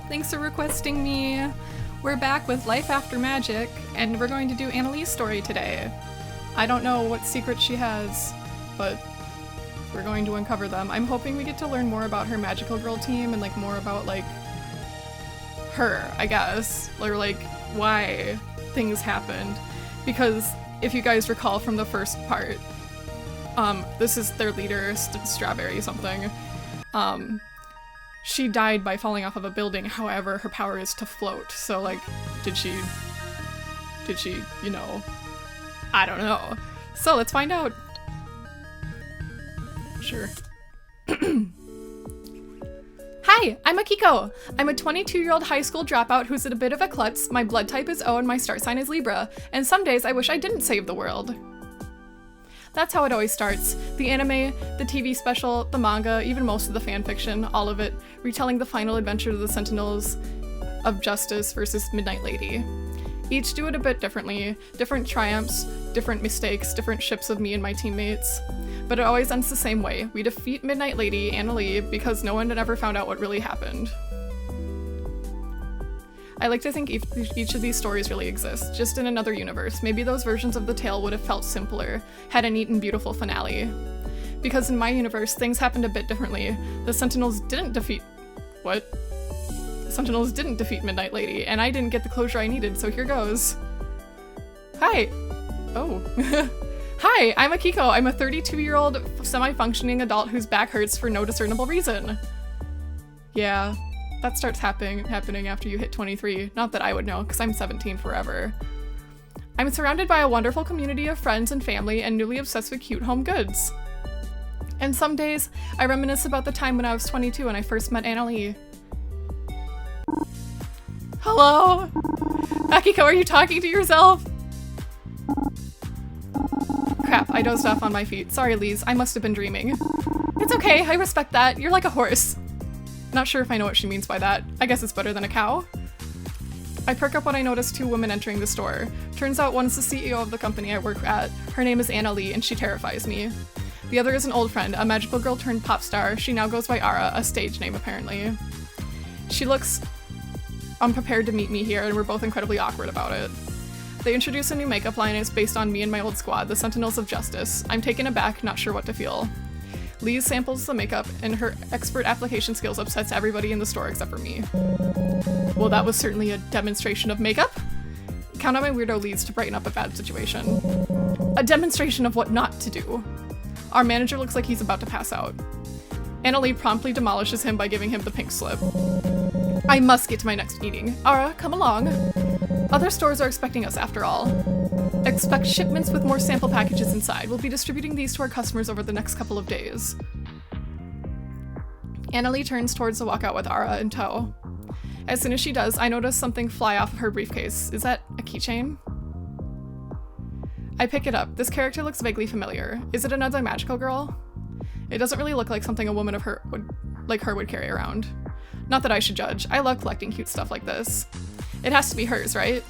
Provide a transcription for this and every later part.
Thanks for requesting me. We're back with Life After Magic, and we're going to do Annalee's story today. I don't know what secrets she has, but we're going to uncover them. I'm hoping we get to learn more about her magical girl team and like more about like her, I guess, or like why things happened. Because if you guys recall from the first part, this is their leader, Strawberry something. She died by falling off of a building, however, her power is to float. So, like, did she, you know, I don't know. So, let's find out. Sure. Hi, I'm Akiko. I'm a 22-year-old high school dropout who's a bit of a klutz. My blood type is O and my star sign is Libra. And some days I wish I didn't save the world. That's how it always starts. The anime, the TV special, the manga, even most of the fanfiction, all of it, retelling the final adventure of the Sentinels of Justice versus Midnight Lady. Each do it a bit differently, different triumphs, different mistakes, different ships of me and my teammates. But it always ends the same way. We defeat Midnight Lady, Annalee, because no one had ever found out what really happened. I like to think each of these stories really exists, just in another universe. Maybe those versions of the tale would have felt simpler, had a neat and beautiful finale. Because in my universe, things happened a bit differently. The Sentinels didn't defeat... What? The Sentinels didn't defeat Midnight Lady, and I didn't get the closure I needed, so here goes. Hi! Oh. Hi, I'm Akiko. I'm a 32-year-old semi-functioning adult whose back hurts for no discernible reason. Yeah. That starts happening after you hit 23. Not that I would know, because I'm 17 forever. I'm surrounded by a wonderful community of friends and family and newly obsessed with cute home goods. And some days, I reminisce about the time when I was 22 and I first met Annalee. Hello? Akiko, are you talking to yourself? Crap, I dozed off on my feet. Sorry, Lise, I must have been dreaming. It's okay, I respect that. You're like a horse. Not sure if I know what she means by that. I guess it's better than a cow. I perk up when I notice two women entering the store. Turns out one's the CEO of the company I work at. Her name is Annalee, and she terrifies me. The other is an old friend, a magical girl turned pop star. She now goes by Ara, a stage name apparently. She looks unprepared to meet me here, and we're both incredibly awkward about it. They introduce a new makeup line, and it's based on me and my old squad, the Sentinels of Justice. I'm taken aback, not sure what to feel. Lise samples the makeup, and her expert application skills upsets everybody in the store except for me. Well, that was certainly a demonstration of makeup. Count on my weirdo Lise to brighten up a bad situation. A demonstration of what not to do. Our manager looks like he's about to pass out. Annalee promptly demolishes him by giving him the pink slip. I must get to my next meeting. Ara, come along. Other stores are expecting us after all. Expect shipments with more sample packages inside. We'll be distributing these to our customers over the next couple of days. Annalee turns towards the walkout with Ara in tow. As soon as she does, I notice something fly off of her briefcase. Is that a keychain? I pick it up. This character looks vaguely familiar. Is it another magical girl? It doesn't really look like something a woman of her would carry around. Not that I should judge. I love collecting cute stuff like this. It has to be hers, right?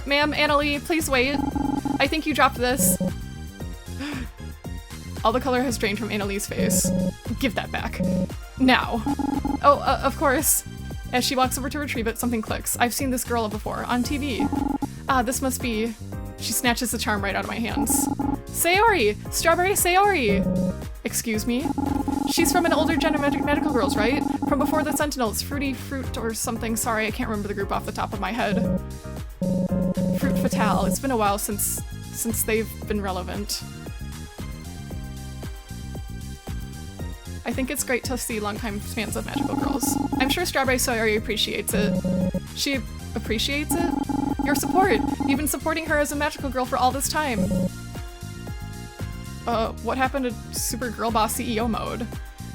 Ma'am, Annalee, please wait. I think you dropped this. All the color has drained from Annalee's face. Give that back. Now. Oh, of course. As she walks over to retrieve it, something clicks. I've seen this girl before, on TV. Ah, this must be... She snatches the charm right out of my hands. Sayori! Strawberry Sayori! Excuse me? She's from an older gen of medical girls, right? From before the Sentinels. Fruity Fruit or something. Sorry, I can't remember the group off the top of my head. Fruit Fatale. It's been a while since they've been relevant. I think it's great to see longtime fans of magical girls. I'm sure Strawberry Sayori appreciates it. She appreciates it? Your support! You've been supporting her as a magical girl for all this time. What happened to Super Girl Boss CEO mode?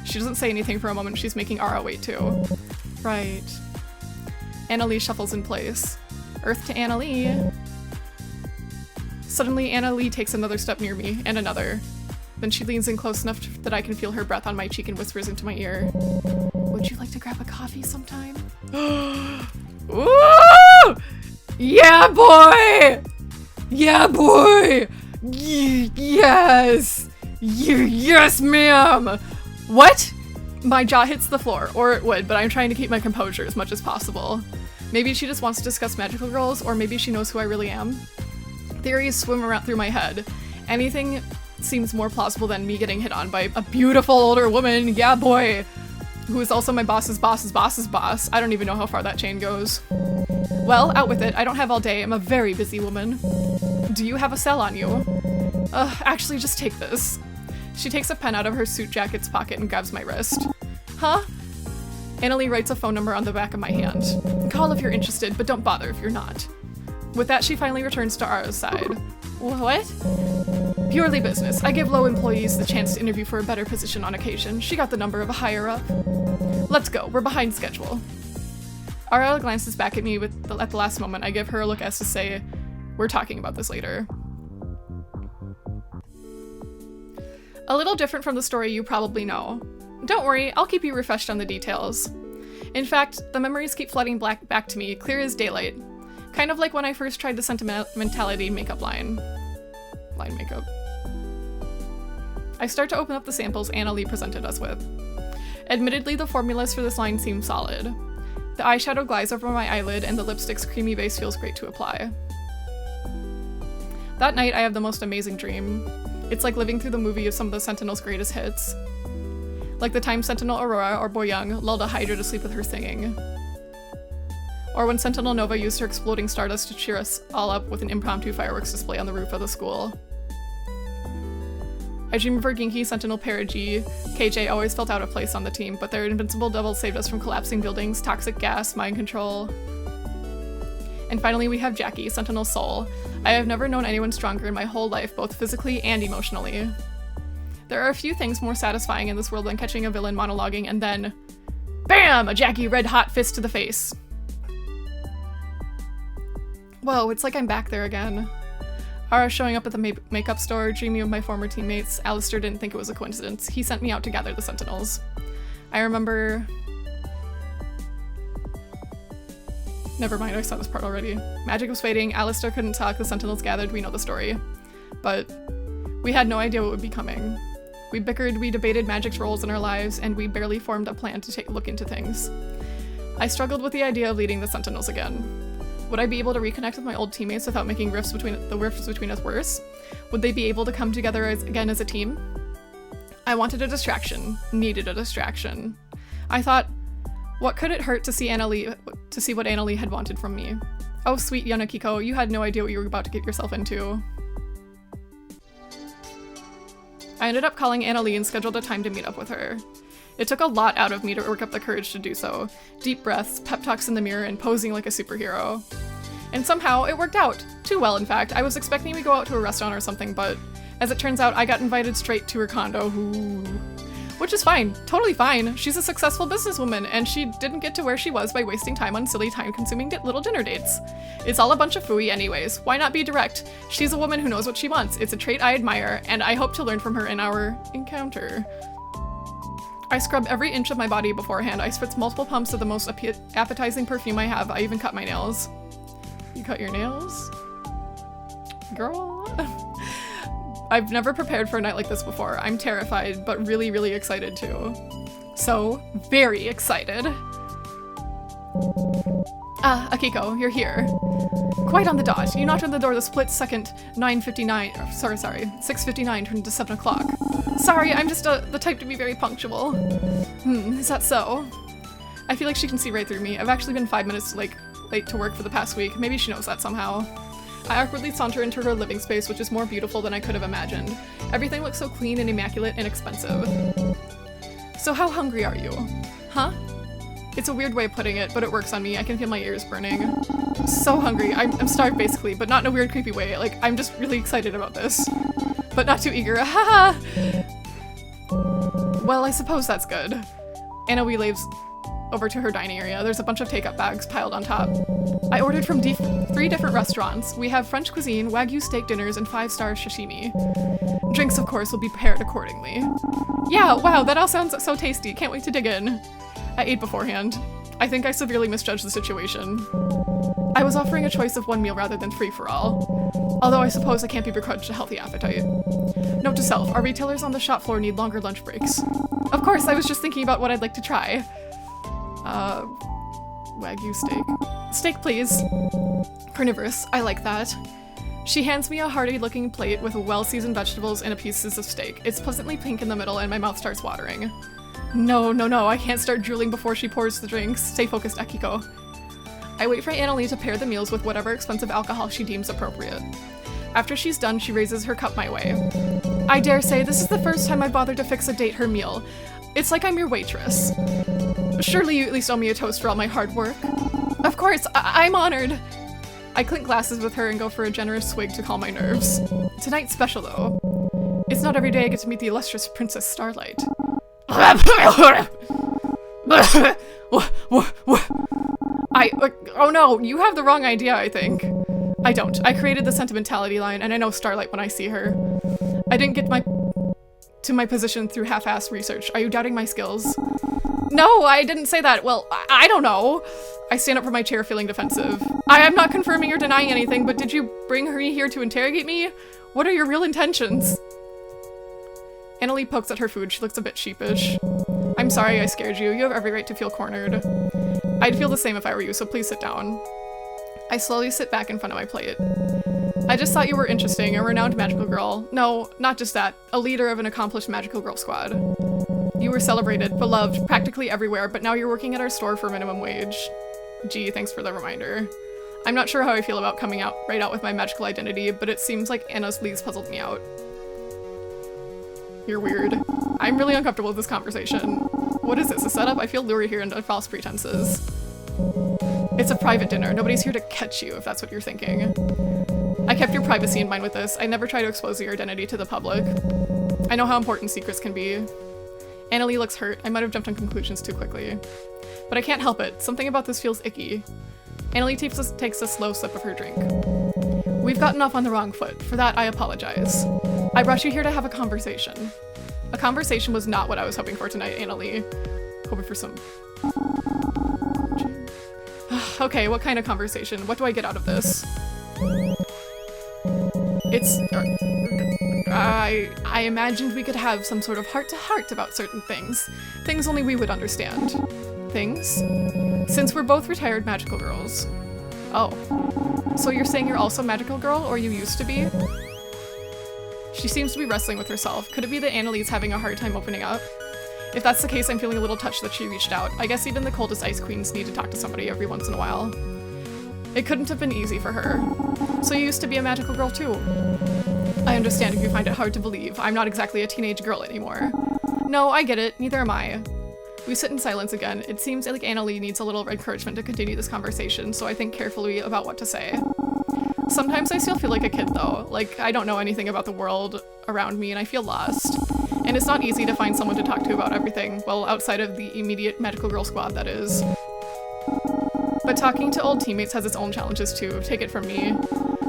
She doesn't say anything for a moment. She's making Ara wait too. Right. Annalee shuffles in place. Earth to Annalee. Suddenly, Annalee takes another step near me, and another. Then she leans in close enough that I can feel her breath on my cheek and whispers into my ear. Would you like to grab a coffee sometime? Ooh! Yeah, boy! Yeah, boy! Yes! Yes, ma'am! What? My jaw hits the floor, or it would, but I'm trying to keep my composure as much as possible. Maybe she just wants to discuss magical girls, or maybe she knows who I really am. Theories swim around through my head. Anything seems more plausible than me getting hit on by a beautiful older woman, yeah boy, who is also my boss's boss's boss's boss. I don't even know how far that chain goes. Well, out with it. I don't have all day. I'm a very busy woman. Do you have a cell on you? Actually, just take this. She takes a pen out of her suit jacket's pocket and grabs my wrist. Huh? Annalie writes a phone number on the back of my hand. Call if you're interested, but don't bother if you're not. With that, she finally returns to Ara's side. What? Purely business. I give low employees the chance to interview for a better position on occasion. She got the number of a higher up. Let's go. We're behind schedule. Ara glances back at me at the last moment. I give her a look as to say, we're talking about this later. A little different from the story you probably know. Don't worry, I'll keep you refreshed on the details. In fact, the memories keep flooding back to me, clear as daylight. Kind of like when I first tried the sentimentality makeup line. Line makeup. I start to open up the samples Annalie presented us with. Admittedly, the formulas for this line seem solid. The eyeshadow glides over my eyelid and the lipstick's creamy base feels great to apply. That night, I have the most amazing dream. It's like living through the movie of some of the Sentinel's greatest hits. Like the time Sentinel Aurora or Boyoung lulled a Hydra to sleep with her singing. Or when Sentinel Nova used her exploding stardust to cheer us all up with an impromptu fireworks display on the roof of the school. I dream of our Genki, Sentinel Perigi. KJ always felt out of place on the team, but their invincible double saved us from collapsing buildings, toxic gas, mind control. And finally we have Jackie, Sentinel Soul. I have never known anyone stronger in my whole life, both physically and emotionally. There are a few things more satisfying in this world than catching a villain monologuing and then, BAM! A Jackie red-hot fist to the face. Whoa, it's like I'm back there again. Ara showing up at the makeup store, dreaming of my former teammates. Alistair didn't think it was a coincidence. He sent me out to gather the Sentinels. I remember... Never mind, I saw this part already. Magic was fading, Alistair couldn't talk, the Sentinels gathered, we know the story. But we had no idea what would be coming. We bickered, we debated magic's roles in our lives, and we barely formed a plan to take a look into things. I struggled with the idea of leading the Sentinels again. Would I be able to reconnect with my old teammates without making rifts between us worse? Would they be able to come together again as a team? I wanted a distraction, needed a distraction. I thought, what could it hurt to see what Annalie had wanted from me? Oh, sweet Yanakiko, you had no idea what you were about to get yourself into. I ended up calling Annalie and scheduled a time to meet up with her. It took a lot out of me to work up the courage to do so. Deep breaths, pep talks in the mirror, and posing like a superhero. And somehow, it worked out. Too well, in fact. I was expecting we go out to a restaurant or something, but as it turns out, I got invited straight to her condo. Ooh. Which is fine. Totally fine. She's a successful businesswoman, and she didn't get to where she was by wasting time on silly time-consuming little dinner dates. It's all a bunch of phooey anyways. Why not be direct? She's a woman who knows what she wants. It's a trait I admire, and I hope to learn from her in our encounter. I scrub every inch of my body beforehand. I spritz multiple pumps of the most appetizing perfume I have. I even cut my nails. You cut your nails? Girl? I've never prepared for a night like this before. I'm terrified, but really, really excited too. So, very excited. Ah, Akiko, you're here. Quite on the dot. You knocked on the door the split second 6:59 turned into 7 o'clock. Sorry, I'm just the type to be very punctual. Is that so? I feel like she can see right through me. I've actually been 5 minutes late to work for the past week. Maybe she knows that somehow. I awkwardly saunter into her living space, which is more beautiful than I could have imagined. Everything looks so clean and immaculate and expensive. So how hungry are you? Huh? It's a weird way of putting it, but it works on me. I can feel my ears burning. So hungry. I'm starved basically, but not in a weird creepy way. Like, I'm just really excited about this. But not too eager. Haha! Well, I suppose that's good. Anna waves over to her dining area. There's a bunch of take-up bags piled on top. I ordered from 3 different restaurants. We have French cuisine, Wagyu steak dinners, and 5-star sashimi. Drinks, of course, will be prepared accordingly. Yeah, wow, that all sounds so tasty. Can't wait to dig in. I ate beforehand. I think I severely misjudged the situation. I was offering a choice of one meal rather than free-for-all. Although I suppose I can't be begrudged a healthy appetite. Note to self, our retailers on the shop floor need longer lunch breaks. Of course, I was just thinking about what I'd like to try. Wagyu steak. Steak, please. Carnivorous, I like that. She hands me a hearty-looking plate with well-seasoned vegetables and pieces of steak. It's pleasantly pink in the middle and my mouth starts watering. No, I can't start drooling before she pours the drinks. Stay focused, Akiko. I wait for Annalie to pair the meals with whatever expensive alcohol she deems appropriate. After she's done, she raises her cup my way. I dare say this is the first time I bothered to fix a date her meal. It's like I'm your waitress. Surely you at least owe me a toast for all my hard work. Of course, I'm honored. I clink glasses with her and go for a generous swig to calm my nerves. Tonight's special, though. It's not every day I get to meet the illustrious Princess Starlight. Oh no, you have the wrong idea, I think. I don't. I created the sentimentality line, and I know Starlight when I see her. I didn't get to my position through half-assed research. Are you doubting my skills? No, I didn't say that. Well, I don't know. I stand up from my chair feeling defensive. I am not confirming or denying anything, but did you bring her here to interrogate me? What are your real intentions? Annalie pokes at her food. She looks a bit sheepish. I'm sorry I scared you. You have every right to feel cornered. I'd feel the same if I were you, so please sit down. I slowly sit back in front of my plate. I just thought you were interesting, a renowned magical girl. No, not just that. A leader of an accomplished magical girl squad. You were celebrated, beloved, practically everywhere, but now you're working at our store for minimum wage. Gee, thanks for the reminder. I'm not sure how I feel about coming out right out with my magical identity, but it seems like Anna's leaves puzzled me out. You're weird. I'm really uncomfortable with this conversation. What is this, a setup? I feel lured here into false pretenses. It's a private dinner. Nobody's here to catch you, if that's what you're thinking. I kept your privacy in mind with this. I never try to expose your identity to the public. I know how important secrets can be. Annalie looks hurt. I might have jumped on conclusions too quickly. But I can't help it. Something about this feels icky. Annalie takes a slow sip of her drink. We've gotten off on the wrong foot. For that, I apologize. I brought you here to have a conversation. A conversation was not what I was hoping for tonight, Annalie. Hoping for some... Okay, what kind of conversation? What do I get out of this? It's... I imagined we could have some sort of heart-to-heart about certain things. Things only we would understand. Things? Since we're both retired magical girls. Oh. So you're saying you're also a magical girl, or you used to be? She seems to be wrestling with herself. Could it be that Annalie's having a hard time opening up? If that's the case, I'm feeling a little touched that she reached out. I guess even the coldest ice queens need to talk to somebody every once in a while. It couldn't have been easy for her. So you used to be a magical girl too. I understand if you find it hard to believe. I'm not exactly a teenage girl anymore. No, I get it. Neither am I. We sit in silence again. It seems like Annalie needs a little encouragement to continue this conversation, so I think carefully about what to say. Sometimes I still feel like a kid though. Like, I don't know anything about the world around me and I feel lost. And it's not easy to find someone to talk to about everything, well, outside of the immediate magical girl squad, that is. But talking to old teammates has its own challenges too, take it from me.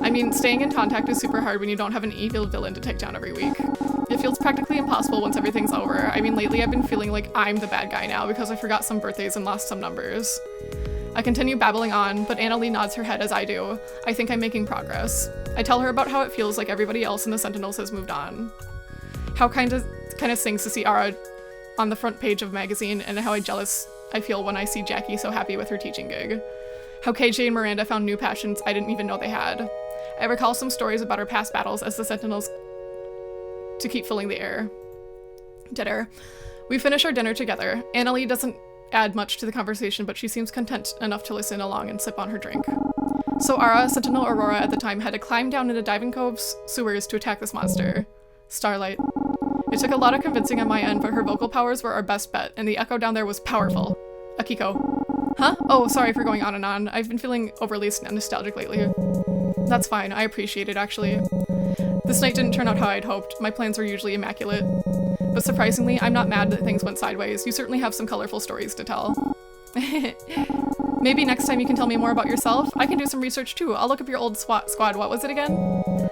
I mean, staying in contact is super hard when you don't have an evil villain to take down every week. It feels practically impossible once everything's over. I mean, lately I've been feeling like I'm the bad guy now because I forgot some birthdays and lost some numbers. I continue babbling on, but Annalie nods her head as I do. I think I'm making progress. I tell her about how it feels like everybody else in the Sentinels has moved on. How kind of stings to see Ara on the front page of a magazine, and how jealous I feel when I see Jackie so happy with her teaching gig. How KJ and Miranda found new passions I didn't even know they had. I recall some stories about our past battles as the Sentinels to keep filling the air. Dinner. We finish our dinner together. Annalie doesn't add much to the conversation, but she seems content enough to listen along and sip on her drink. So Ara, Sentinel Aurora at the time, had to climb down into Diving Cove's sewers to attack this monster. Starlight. It took a lot of convincing on my end, but her vocal powers were our best bet, and the echo down there was powerful. Akiko. Huh? Oh, sorry for going on and on. I've been feeling overly nostalgic lately. That's fine. I appreciate it, actually. This night didn't turn out how I'd hoped. My plans are usually immaculate. But surprisingly, I'm not mad that things went sideways. You certainly have some colorful stories to tell. Maybe next time you can tell me more about yourself? I can do some research too. I'll look up your old squad. What was it again?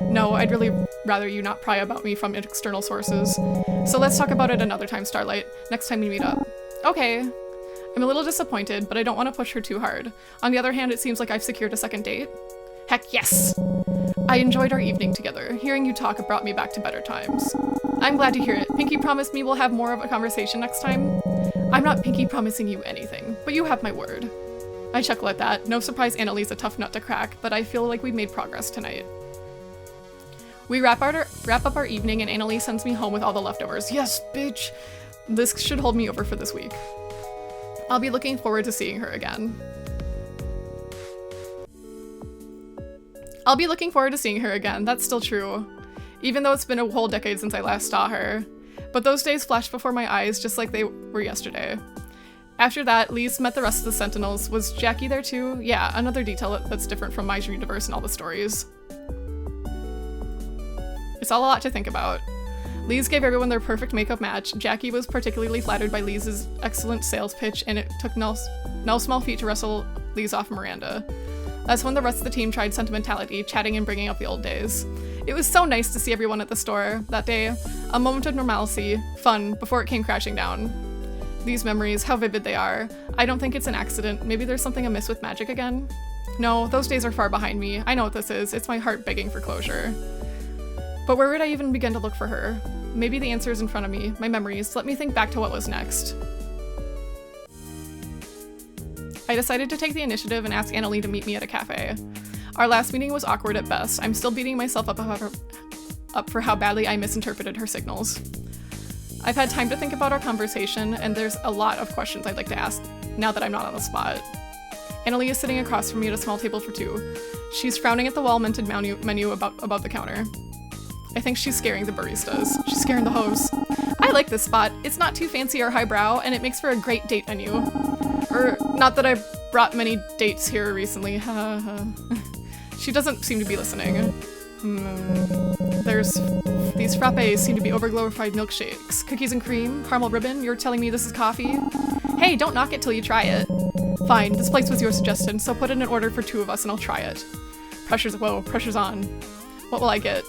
No, I'd really rather you not pry about me from external sources. So let's talk about it another time, Starlight. Next time we meet up. Okay. I'm a little disappointed, but I don't want to push her too hard. On the other hand, it seems like I've secured a second date. Heck yes! I enjoyed our evening together. Hearing you talk brought me back to better times. I'm glad to hear it. Pinky promised me we'll have more of a conversation next time. I'm not pinky promising you anything, but you have my word. I chuckle at that. No surprise Annalie's a tough nut to crack, but I feel like we made progress tonight. We wrap up our evening and Annalie sends me home with all the leftovers. Yes, bitch! This should hold me over for this week. I'll be looking forward to seeing her again. That's still true. Even though it's been a whole decade since I last saw her. But those days flashed before my eyes just like they were yesterday. After that, Lise met the rest of the Sentinels. Was Jackie there too? Yeah, another detail that's different from my universe and all the stories. It's all a lot to think about. Lise gave everyone their perfect makeup match. Jackie was particularly flattered by Lise's excellent sales pitch, and it took no small feat to wrestle Lise off Miranda. That's when the rest of the team tried sentimentality, chatting and bringing up the old days. It was so nice to see everyone at the store that day. A moment of normalcy, fun, before it came crashing down. These memories, how vivid they are. I don't think it's an accident. Maybe there's something amiss with magic again? No, those days are far behind me. I know what this is. It's my heart begging for closure. But where would I even begin to look for her? Maybe the answer is in front of me, my memories. Let me think back to what was next. I decided to take the initiative and ask Annalie to meet me at a cafe. Our last meeting was awkward at best. I'm still beating myself up for how badly I misinterpreted her signals. I've had time to think about our conversation, and there's a lot of questions I'd like to ask now that I'm not on the spot. Annalie is sitting across from me at a small table for two. She's frowning at the well-minted menu above the counter. I think she's scaring the baristas. She's scaring the hoes. I like this spot. It's not too fancy or highbrow, and it makes for a great date venue. Not that I've brought many dates here recently. She doesn't seem to be listening. These frappes seem to be overglorified milkshakes. Cookies and cream? Caramel ribbon? You're telling me this is coffee? Hey, don't knock it till you try it. Fine, this place was your suggestion, so put in an order for 2 of us and I'll try it. Pressure's on. What will I get?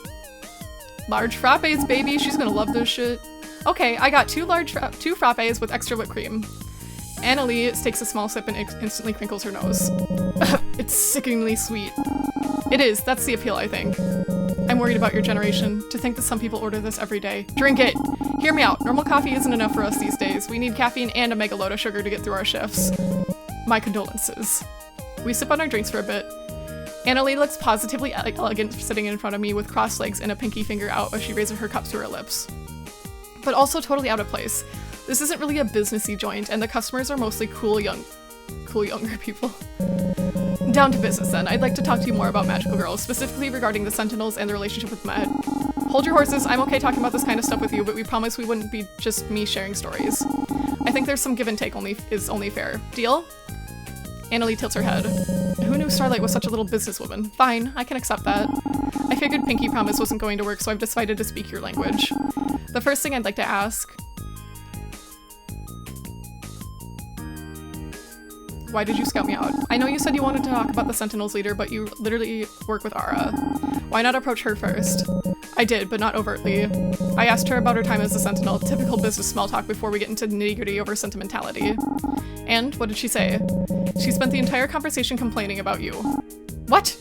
Large frappes, baby. She's gonna love this shit. Okay, I got 2 frappes with extra whipped cream. Annalie takes a small sip and instantly crinkles her nose. It's sickeningly sweet. It is. That's the appeal, I think. I'm worried about your generation. To think that some people order this every day. Drink it! Hear me out. Normal coffee isn't enough for us these days. We need caffeine and a mega load of sugar to get through our shifts. My condolences. We sip on our drinks for a bit. Annalie looks positively elegant sitting in front of me with crossed legs and a pinky finger out as she raises her cup to her lips. But also totally out of place. This isn't really a businessy joint, and the customers are mostly cool younger people. Down to business then. I'd like to talk to you more about magical girls, specifically regarding the Sentinels and the relationship with Met. Hold your horses, I'm okay talking about this kind of stuff with you, but we promised we wouldn't be just me sharing stories. I think there's some give and take is only fair. Deal? Annalie tilts her head. Who knew Starlight was such a little businesswoman? Fine, I can accept that. I figured Pinky Promise wasn't going to work, so I've decided to speak your language. The first thing I'd like to ask... Why did you scout me out? I know you said you wanted to talk about the Sentinels leader, but you literally work with Ara. Why not approach her first? I did, but not overtly. I asked her about her time as a Sentinel, typical business small talk before we get into nitty-gritty over sentimentality. And what did she say? She spent the entire conversation complaining about you. What?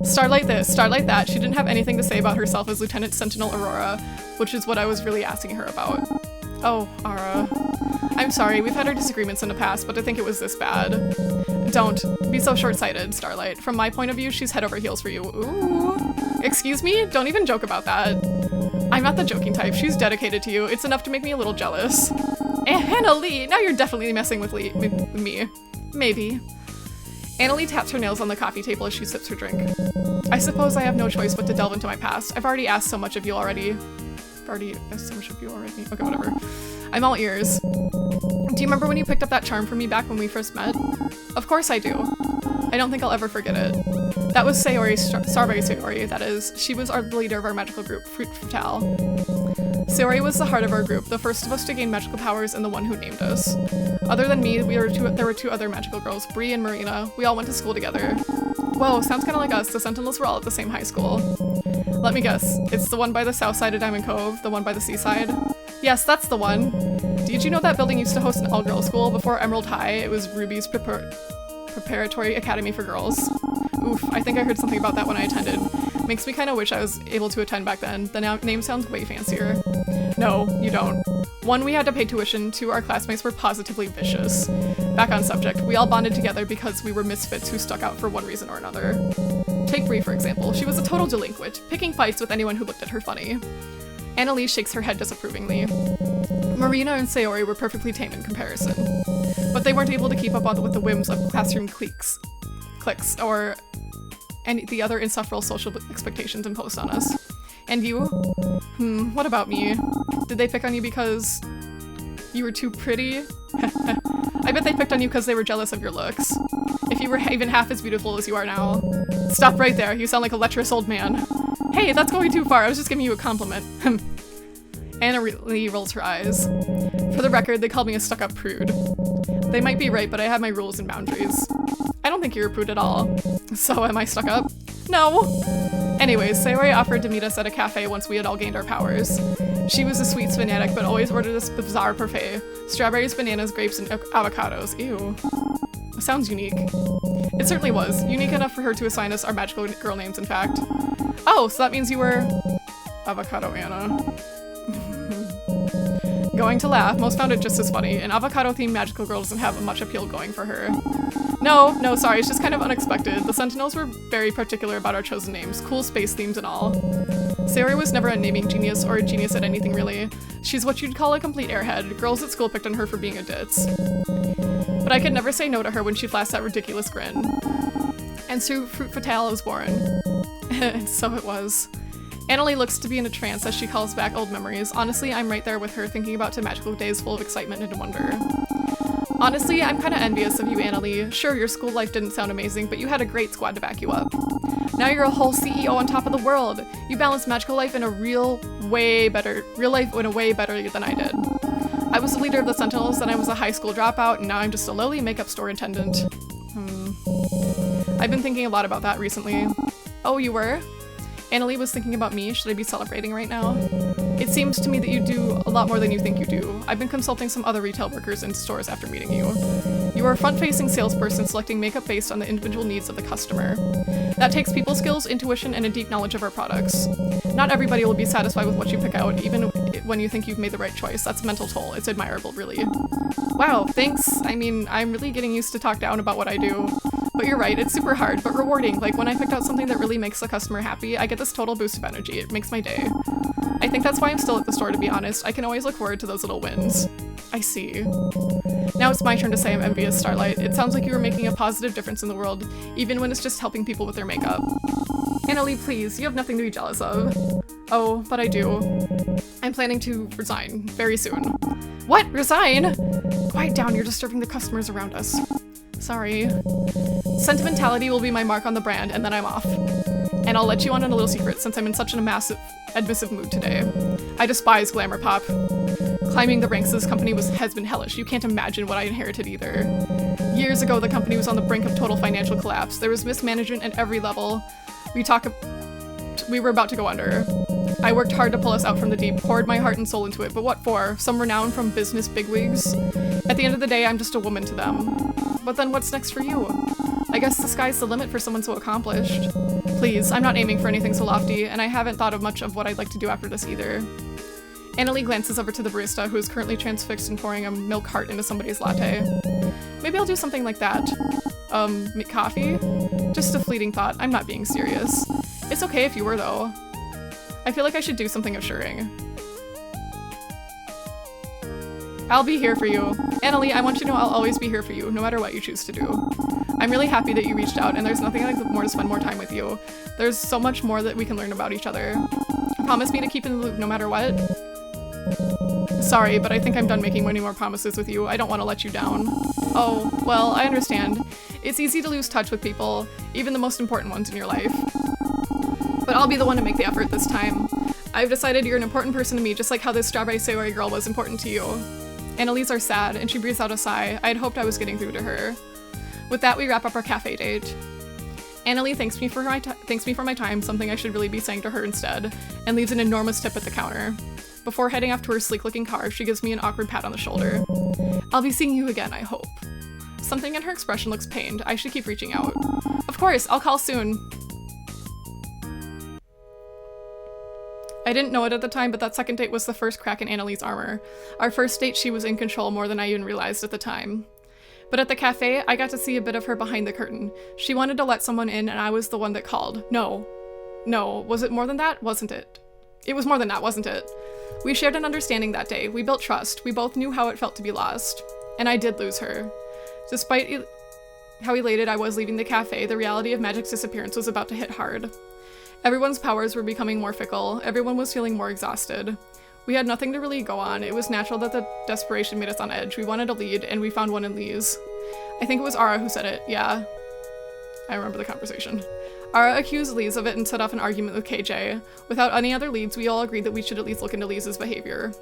Starlight this, Starlight that. She didn't have anything to say about herself as Lieutenant Sentinel Aurora, which is what I was really asking her about. Oh, Ara. I'm sorry, we've had our disagreements in the past, but I think it was this bad. Don't be so short-sighted, Starlight. From my point of view, she's head over heels for you. Ooh. Excuse me? Don't even joke about that. I'm not the joking type. She's dedicated to you. It's enough to make me a little jealous. Annalie, now you're definitely messing with me. Maybe. Annalie taps her nails on the coffee table as she sips her drink. I suppose I have no choice but to delve into my past. I've already asked so much of you already. Okay, whatever. I'm all ears. Do you remember when you picked up that charm from me back when we first met? Of course I do. I don't think I'll ever forget it. That was Sayori, Strawberry Sayori, that is. She was the leader of our magical group, Fruit Fatale. Sayori was the heart of our group, the first of us to gain magical powers and the one who named us. Other than me, there were 2 other magical girls, Bree and Marina. We all went to school together. Whoa, sounds kind of like us. The Sentinels were all at the same high school. Let me guess. It's the one by the south side of Diamond Cove, the one by the seaside? Yes, that's the one. Did you know that building used to host an all-girls school? Before Emerald High, it was Ruby's preparatory academy for girls. Oof, I think I heard something about that when I attended. Makes me kind of wish I was able to attend back then. The name sounds way fancier. No, you don't. 1, we had to pay tuition. 2, our classmates were positively vicious. Back on subject, we all bonded together because we were misfits who stuck out for one reason or another. Take Bree, for example. She was a total delinquent, picking fights with anyone who looked at her funny. Annalise shakes her head disapprovingly. Marina and Sayori were perfectly tame in comparison. But they weren't able to keep up with the whims of classroom cliques, or any the other insufferable social expectations imposed on us. And you? What about me? Did they pick on you because you were too pretty? I bet they picked on you because they were jealous of your looks. If you were even half as beautiful as you are now. Stop right there, you sound like a lecherous old man. Hey, that's going too far, I was just giving you a compliment. Anna really rolls her eyes. For the record, they called me a stuck-up prude. They might be right, but I have my rules and boundaries. I don't think you're a prude at all. So am I stuck up? No! Anyways, Sayori offered to meet us at a cafe once we had all gained our powers. She was a sweets fanatic, but always ordered us bizarre parfait. Strawberries, bananas, grapes, and avocados. Ew. Sounds unique. It certainly was. Unique enough for her to assign us our magical girl names, in fact. Oh, so that means you were... Avocado Anna. Going to laugh, most found it just as funny. An avocado-themed magical girl doesn't have much appeal going for her. No, sorry, it's just kind of unexpected. The Sentinels were very particular about our chosen names, cool space themes and all. Sayori was never a naming genius or a genius at anything really. She's what you'd call a complete airhead. Girls at school picked on her for being a ditz. But I could never say no to her when she flashed that ridiculous grin. And so Fruit Fatale was born. And so it was. Annalie looks to be in a trance as she calls back old memories. Honestly, I'm right there with her, thinking about two magical days full of excitement and wonder. Honestly, I'm kinda envious of you, Annalie. Sure, your school life didn't sound amazing, but you had a great squad to back you up. Now you're a whole CEO on top of the world. You balance magical life in a real life in a way better than I did. I was the leader of the Sentinels, then I was a high school dropout, and now I'm just a lowly makeup store attendant. I've been thinking a lot about that recently. Oh, you were? Annalie was thinking about me. Should I be celebrating right now? It seems to me that you do a lot more than you think you do. I've been consulting some other retail workers in stores after meeting you. You are a front-facing salesperson selecting makeup based on the individual needs of the customer. That takes people skills, intuition, and a deep knowledge of our products. Not everybody will be satisfied with what you pick out, even when you think you've made the right choice. That's a mental toll. It's admirable, really. Wow, thanks. I mean, I'm really getting used to talk down about what I do. But you're right, it's super hard, but rewarding. Like when I picked out something that really makes the customer happy, I get this total boost of energy. It makes my day. I think that's why I'm still at the store, to be honest. I can always look forward to those little wins. I see. Now it's my turn to say I'm envious, Starlight. It sounds like you are making a positive difference in the world, even when it's just helping people with their makeup. Annalie, please, you have nothing to be jealous of. Oh, but I do. I'm planning to resign very soon. What? Resign? Quiet down, you're disturbing the customers around us. Sorry. Sentimentality will be my mark on the brand, and then I'm off. And I'll let you on a little secret since I'm in such an admissive mood today. I despise glamour pop. Climbing the ranks of this company has been hellish. You can't imagine what I inherited either. Years ago, the company was on the brink of total financial collapse. There was mismanagement at every level. We were about to go under. I worked hard to pull us out from the deep, poured my heart and soul into it, but what for? Some renown from business bigwigs? At the end of the day, I'm just a woman to them. But then what's next for you? I guess the sky's the limit for someone so accomplished. Please, I'm not aiming for anything so lofty, and I haven't thought of much of what I'd like to do after this either. Annalie glances over to the barista, who is currently transfixed and pouring a milk heart into somebody's latte. Maybe I'll do something like that. Coffee? Just a fleeting thought, I'm not being serious. It's okay if you were, though. I feel like I should do something assuring. I'll be here for you. Annalie, I want you to know I'll always be here for you, no matter what you choose to do. I'm really happy that you reached out, and there's nothing I'd like more to spend more time with you. There's so much more that we can learn about each other. Promise me to keep in the loop no matter what? Sorry, but I think I'm done making many more promises with you. I don't want to let you down. Oh, well, I understand. It's easy to lose touch with people, even the most important ones in your life. But I'll be the one to make the effort this time. I've decided you're an important person to me, just like how this Strawberry Sayori girl was important to you. Annalise are sad, and she breathes out a sigh. I had hoped I was getting through to her. With that, we wrap up our cafe date. Annalie thanks me for my time, something I should really be saying to her instead, and leaves an enormous tip at the counter. Before heading off to her sleek-looking car, she gives me an awkward pat on the shoulder. I'll be seeing you again, I hope. Something in her expression looks pained. I should keep reaching out. Of course, I'll call soon. I didn't know it at the time, but that second date was the first crack in Annalie's armor. Our first date, she was in control more than I even realized at the time. But at the cafe, I got to see a bit of her behind the curtain. She wanted to let someone in, and I was the one that called. No, was it more than that? Wasn't it? It was more than that, wasn't it? We shared an understanding that day. We built trust. We both knew how it felt to be lost. And I did lose her. Despite how elated I was leaving the cafe, the reality of Magic's disappearance was about to hit hard. Everyone's powers were becoming more fickle. Everyone was feeling more exhausted. We had nothing to really go on. It was natural that the desperation made us on edge. We wanted a lead, and we found one in Lise. I think it was Ara who said it. Yeah. I remember the conversation. Ara accused Lise of it and set off an argument with KJ. Without any other leads, we all agreed that we should at least look into Lise's behavior.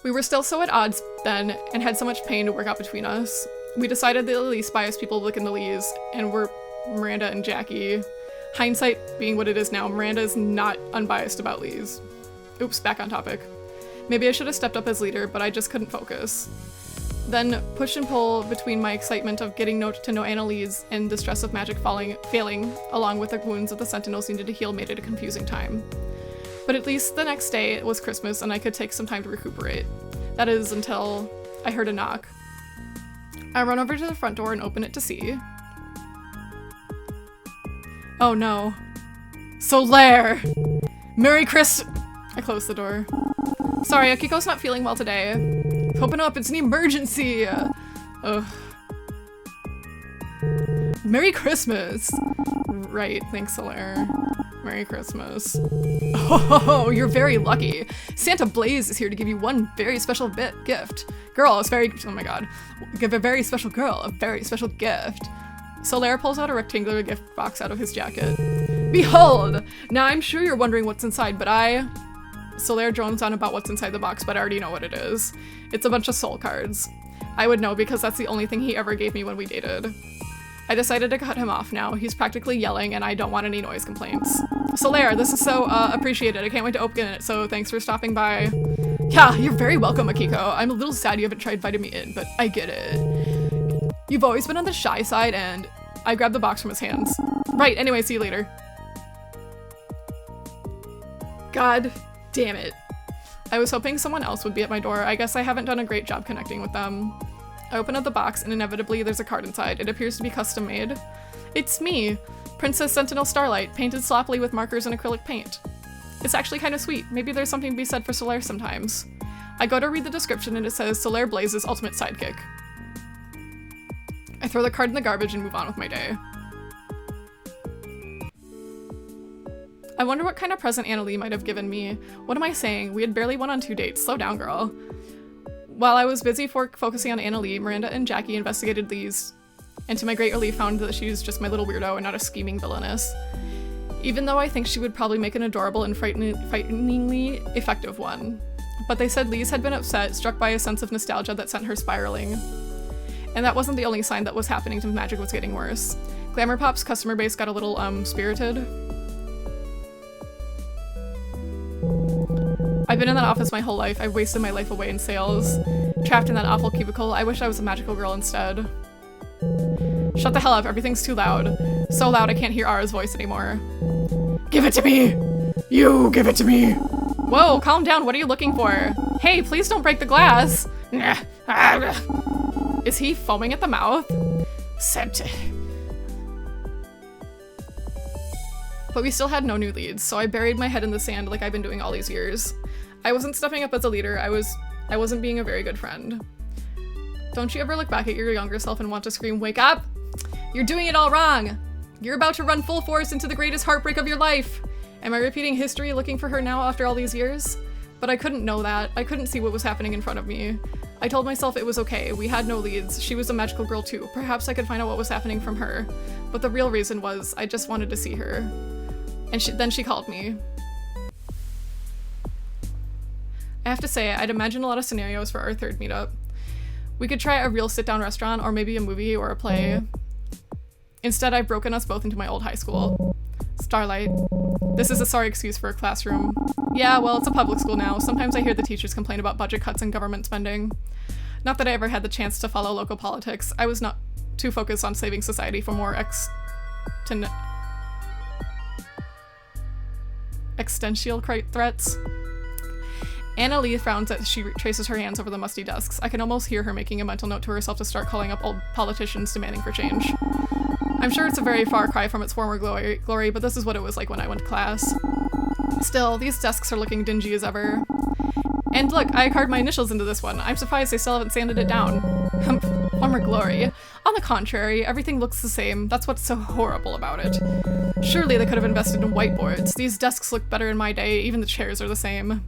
We were still so at odds then, and had so much pain to work out between us. We decided that the least biased people to look into Lise, and were Miranda and Jackie. Hindsight being what it is now, Miranda is not unbiased about Lise. Oops, back on topic. Maybe I should have stepped up as leader, but I just couldn't focus. Then, push and pull between my excitement of getting to know Annalise and the stress of Magic failing, along with the wounds of the Sentinels needed to heal, made it a confusing time. But at least the next day it was Christmas and I could take some time to recuperate. That is, until I heard a knock. I run over to the front door and open it to see. Oh no. Solaire! Merry Christmas! I closed the door. Sorry, Akiko's not feeling well today. Open up, it's an emergency! Ugh. Merry Christmas! Right, thanks, Solaire. Merry Christmas. Oh, you're very lucky. Santa Blaze is here to give you one very special gift. Girl, it's very- oh my god. Give a very special girl a very special gift. Solaire pulls out a rectangular gift box out of his jacket. Behold! Now I'm sure you're wondering what's inside, but Solaire drones on about what's inside the box, but I already know what it is. It's a bunch of soul cards. I would know because that's the only thing he ever gave me when we dated. I decided to cut him off now. He's practically yelling and I don't want any noise complaints. Solaire, this is so appreciated. I can't wait to open it, so thanks for stopping by. Yeah, you're very welcome, Akiko. I'm a little sad you haven't tried inviting me in, but I get it. You've always been on the shy side, and I grabbed the box from his hands. Right, anyway, see you later. God damn it. I was hoping someone else would be at my door. I guess I haven't done a great job connecting with them. I open up the box and inevitably there's a card inside. It appears to be custom made. It's me, Princess Sentinel Starlight, painted sloppily with markers and acrylic paint. It's actually kind of sweet. Maybe there's something to be said for Solaire sometimes. I go to read the description and it says Solaire Blaze's ultimate sidekick. I throw the card in the garbage and move on with my day. I wonder what kind of present Annalie might have given me. What am I saying? We had barely went on 2 dates. Slow down, girl. While I was busy focusing on Annalie, Miranda and Jackie investigated these, and to my great relief found that she was just my little weirdo and not a scheming villainess. Even though I think she would probably make an adorable and frighteningly effective one. But they said Lise had been upset, struck by a sense of nostalgia that sent her spiraling. And that wasn't the only sign that was happening to Magic was getting worse. Glamour Pop's customer base got a little, spirited. I've been in that office my whole life. I've wasted my life away in sales. Trapped in that awful cubicle. I wish I was a magical girl instead. Shut the hell up, everything's too loud. So loud I can't hear Ara's voice anymore. Give it to me! You give it to me! Whoa, calm down, what are you looking for? Hey, please don't break the glass! Is he foaming at the mouth? Sent. But we still had no new leads, so I buried my head in the sand like I've been doing all these years. I wasn't stepping up as a leader, I wasn't being a very good friend. Don't you ever look back at your younger self and want to scream, wake up? You're doing it all wrong! You're about to run full force into the greatest heartbreak of your life! Am I repeating history looking for her now after all these years? But I couldn't know that. I couldn't see what was happening in front of me. I told myself it was okay. We had no leads. She was a magical girl too. Perhaps I could find out what was happening from her. But the real reason was I just wanted to see her. And then she called me. I have to say, I'd imagined a lot of scenarios for our third meetup. We could try a real sit-down restaurant or maybe a movie or a play. Instead, I've broken us both into my old high school. Starlight. This is a sorry excuse for a classroom. Yeah, well, it's a public school now. Sometimes I hear the teachers complain about budget cuts and government spending. Not that I ever had the chance to follow local politics. I was not too focused on saving existential threats. Anna Lee frowns as she traces her hands over the musty desks. I can almost hear her making a mental note to herself to start calling up old politicians demanding for change. I'm sure it's a very far cry from its former glory, but this is what it was like when I went to class. Still, these desks are looking dingy as ever. And look, I carved my initials into this one. I'm surprised they still haven't sanded it down. Former glory. On the contrary, everything looks the same. That's what's so horrible about it. Surely they could have invested in whiteboards. These desks look better in my day, even the chairs are the same.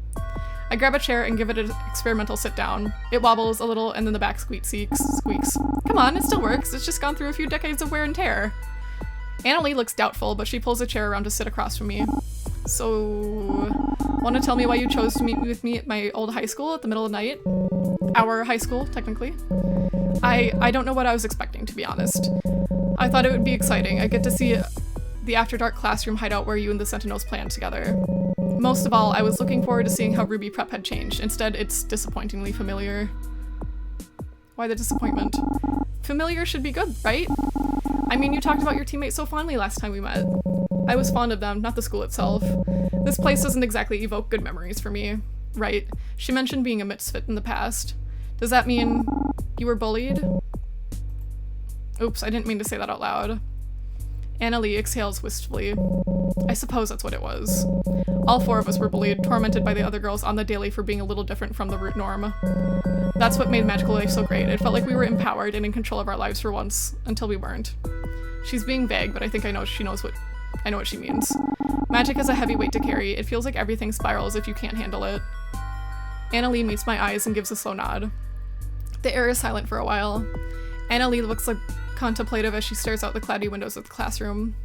I grab a chair and give it an experimental sit down. It wobbles a little and then the back squeaks. Come on, it still works. It's just gone through a few decades of wear and tear. Anna Lee looks doubtful, but she pulls a chair around to sit across from me. So, want to tell me why you chose to meet with me at my old high school at the middle of the night? Our high school, technically. I don't know what I was expecting, to be honest. I thought it would be exciting. I get to see the After Dark classroom hideout where you and the Sentinels planned together. Most of all, I was looking forward to seeing how Ruby Prep had changed. Instead, it's disappointingly familiar. Why the disappointment? Familiar should be good, right? I mean, you talked about your teammates so fondly last time we met. I was fond of them, not the school itself. This place doesn't exactly evoke good memories for me. Right. She mentioned being a misfit in the past. Does that mean you were bullied? Oops, I didn't mean to say that out loud. Anna Lee exhales wistfully. I suppose that's what it was. All four of us were bullied, tormented by the other girls on the daily for being a little different from the root norm. That's what made magical life so great. It felt like we were empowered and in control of our lives for once, until we weren't. She's being vague, but I think I know what she means. Magic is a heavy weight to carry. It feels like everything spirals if you can't handle it. Anna Lee meets my eyes and gives a slow nod. The air is silent for a while. Anna Lee looks like contemplative as she stares out the cloudy windows of the classroom.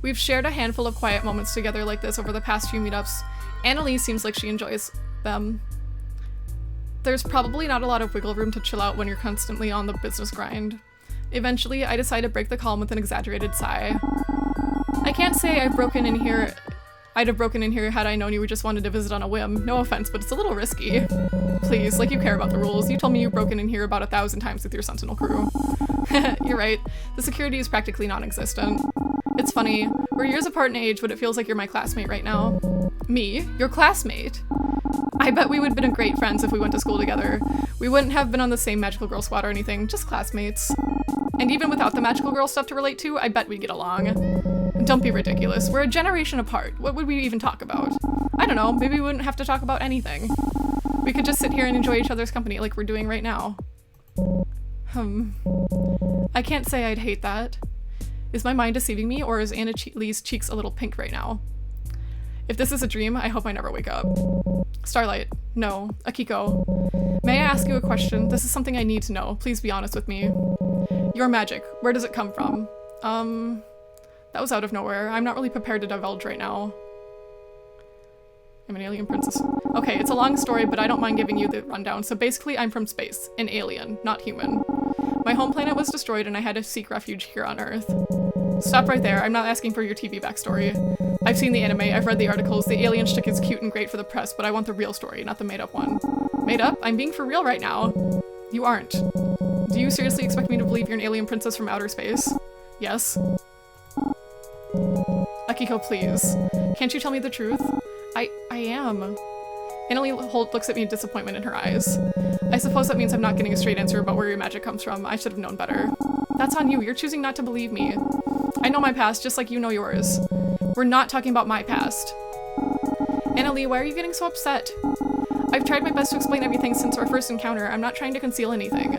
We've shared a handful of quiet moments together like this over the past few meetups. Anna Lee seems like she enjoys them. There's probably not a lot of wiggle room to chill out when you're constantly on the business grind. Eventually, I decide to break the calm with an exaggerated sigh. I can't say I'd have broken in here had I known you just wanted to visit on a whim. No offense, but it's a little risky. Please, like you care about the rules. You told me you've broken in here about 1,000 times with your Sentinel crew. You're right. The security is practically non-existent. It's funny. We're years apart in age, but it feels like you're my classmate right now. Me? Your classmate? I bet we would have been great friends if we went to school together. We wouldn't have been on the same magical girl squad or anything, just classmates. And even without the magical girl stuff to relate to, I bet we'd get along. Don't be ridiculous. We're a generation apart. What would we even talk about? I don't know, maybe we wouldn't have to talk about anything. We could just sit here and enjoy each other's company like we're doing right now. I can't say I'd hate that. Is my mind deceiving me, or is Anna Lee's cheeks a little pink right now? If this is a dream, I hope I never wake up. Starlight. No. Akiko. May I ask you a question? This is something I need to know. Please be honest with me. Your magic. Where does it come from? That was out of nowhere. I'm not really prepared to divulge right now. I'm an alien princess. Okay, it's a long story, but I don't mind giving you the rundown. So basically, I'm from space. An alien, not human. My home planet was destroyed and I had to seek refuge here on Earth. Stop right there. I'm not asking for your TV backstory. I've seen the anime, I've read the articles. The alien shtick is cute and great for the press, but I want the real story, not the made-up one. Made up? I'm being for real right now. You aren't. Do you seriously expect me to believe you're an alien princess from outer space? Yes. Akiko, please. Can't you tell me the truth? I am. Annalie looks at me in disappointment in her eyes. I suppose that means I'm not getting a straight answer about where your magic comes from. I should have known better. That's on you. You're choosing not to believe me. I know my past, just like you know yours. We're not talking about my past. Annalie, why are you getting so upset? I've tried my best to explain everything since our first encounter. I'm not trying to conceal anything.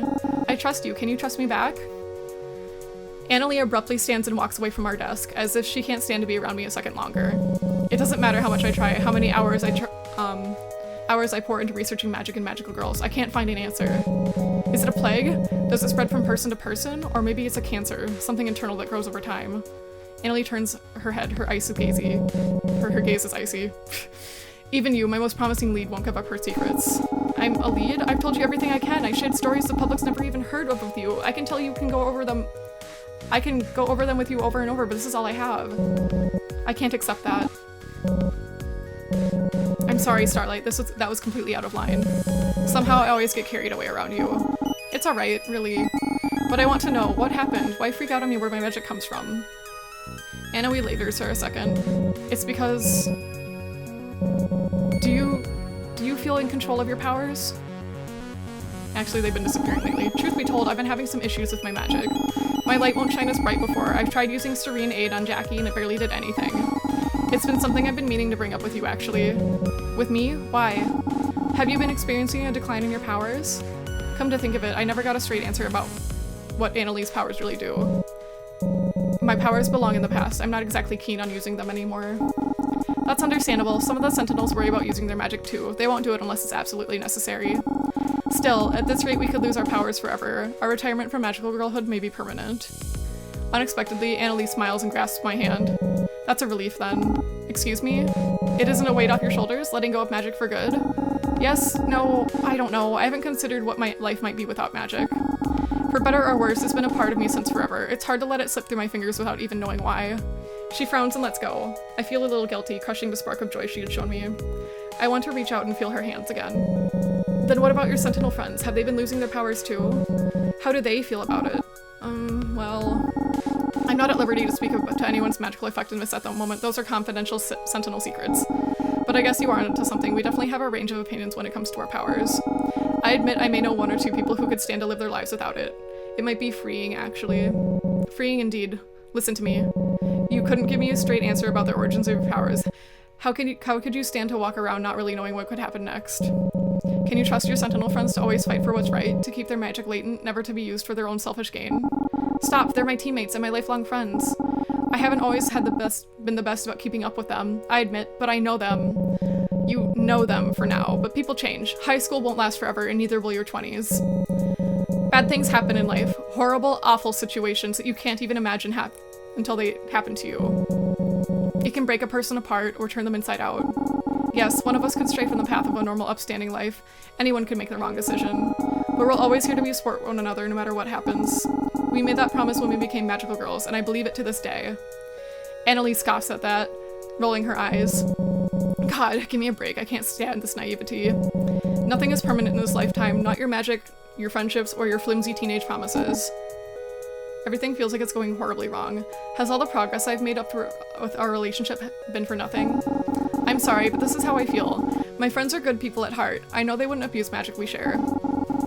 I trust you. Can you trust me back? Annalie abruptly stands and walks away from our desk, as if she can't stand to be around me a second longer. It doesn't matter how much I try, how many hours I pour into researching magic and magical girls. I can't find an answer. Is it a plague? Does it spread from person to person? Or maybe it's a cancer, something internal that grows over time. Annalie turns her head, her gaze is icy. Even you, my most promising lead, won't give up her secrets. I'm a lead? I've told you everything I can. I shared stories the public's never even heard of with you. I can tell you can go over them. I can go over them with you over and over, but this is all I have. I can't accept that. I'm sorry, Starlight. That was completely out of line. Somehow I always get carried away around you. It's alright, really. But I want to know, what happened? Why freak out on me where my magic comes from? Anna, we lasers her a second. It's because... Do you feel in control of your powers? Actually, they've been disappearing lately. Truth be told, I've been having some issues with my magic. My light won't shine as bright before. I've tried using Serene Aid on Jackie and it barely did anything. It's been something I've been meaning to bring up with you, actually. With me? Why? Have you been experiencing a decline in your powers? Come to think of it, I never got a straight answer about what Annalie's powers really do. My powers belong in the past. I'm not exactly keen on using them anymore. That's understandable. Some of the Sentinels worry about using their magic too. They won't do it unless it's absolutely necessary. Still, at this rate we could lose our powers forever. Our retirement from magical girlhood may be permanent. Unexpectedly, Annalie smiles and grasps my hand. That's a relief then. Excuse me? It isn't a weight off your shoulders, letting go of magic for good? Yes? No? I don't know. I haven't considered what my life might be without magic. For better or worse, it's been a part of me since forever. It's hard to let it slip through my fingers without even knowing why. She frowns and lets go. I feel a little guilty, crushing the spark of joy she had shown me. I want to reach out and feel her hands again. Then what about your Sentinel friends? Have they been losing their powers too? How do they feel about it? Well... I'm not at liberty to speak to anyone's magical effectiveness at the moment. Those are confidential Sentinel secrets. But I guess you are onto something. We definitely have a range of opinions when it comes to our powers. I admit I may know one or two people who could stand to live their lives without it. It might be freeing, actually. Freeing indeed. Listen to me. You couldn't give me a straight answer about the origins of your powers. How could you stand to walk around not really knowing what could happen next? Can you trust your Sentinel friends to always fight for what's right, to keep their magic latent, never to be used for their own selfish gain? Stop, they're my teammates and my lifelong friends. I haven't always been the best about keeping up with them, I admit, but I know them. You know them for now, but people change. High school won't last forever, and neither will your 20s. Bad things happen in life. Horrible, awful situations that you can't even imagine until they happen to you. It can break a person apart or turn them inside out. Yes, one of us could stray from the path of a normal, upstanding life. Anyone could make the wrong decision. But we're always here to be support one another no matter what happens. We made that promise when we became magical girls, and I believe it to this day. Annalie scoffs at that, rolling her eyes. God, give me a break. I can't stand this naivety. Nothing is permanent in this lifetime, not your magic, your friendships, or your flimsy teenage promises. Everything feels like it's going horribly wrong. Has all the progress I've made up with our relationship been for nothing? I'm sorry, but this is how I feel. My friends are good people at heart. I know they wouldn't abuse magic we share.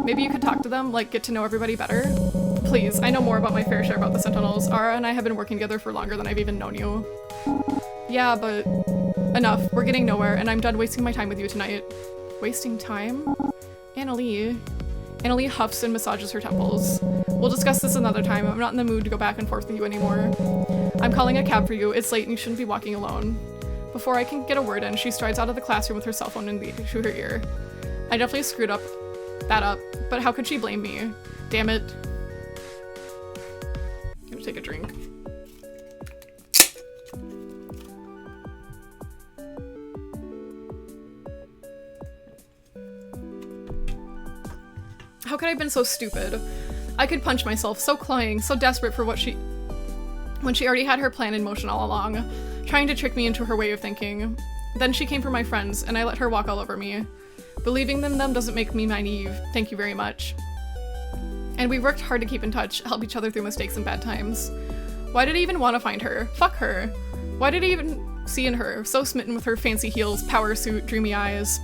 Maybe you could talk to them, like get to know everybody better? Please, I know more about my fair share about the Sentinels. Ara and I have been working together for longer than I've even known you. Yeah, but... Enough. We're getting nowhere, and I'm done wasting my time with you tonight. Wasting time? Annalie. Annalie huffs and massages her temples. We'll discuss this another time. I'm not in the mood to go back and forth with you anymore. I'm calling a cab for you. It's late and you shouldn't be walking alone. Before I can get a word in, she strides out of the classroom with her cell phone to her ear. I definitely screwed that up, but how could she blame me? Damn it. I'm gonna take a drink. How could I have been so stupid? I could punch myself, so cloying, so desperate for when she already had her plan in motion all along, trying to trick me into her way of thinking. Then she came for my friends, and I let her walk all over me. Believing in them doesn't make me naive, thank you very much. And we worked hard to keep in touch, help each other through mistakes and bad times. Why did I even want to find her? Fuck her. Why did I even see in her, so smitten with her fancy heels, power suit, dreamy eyes?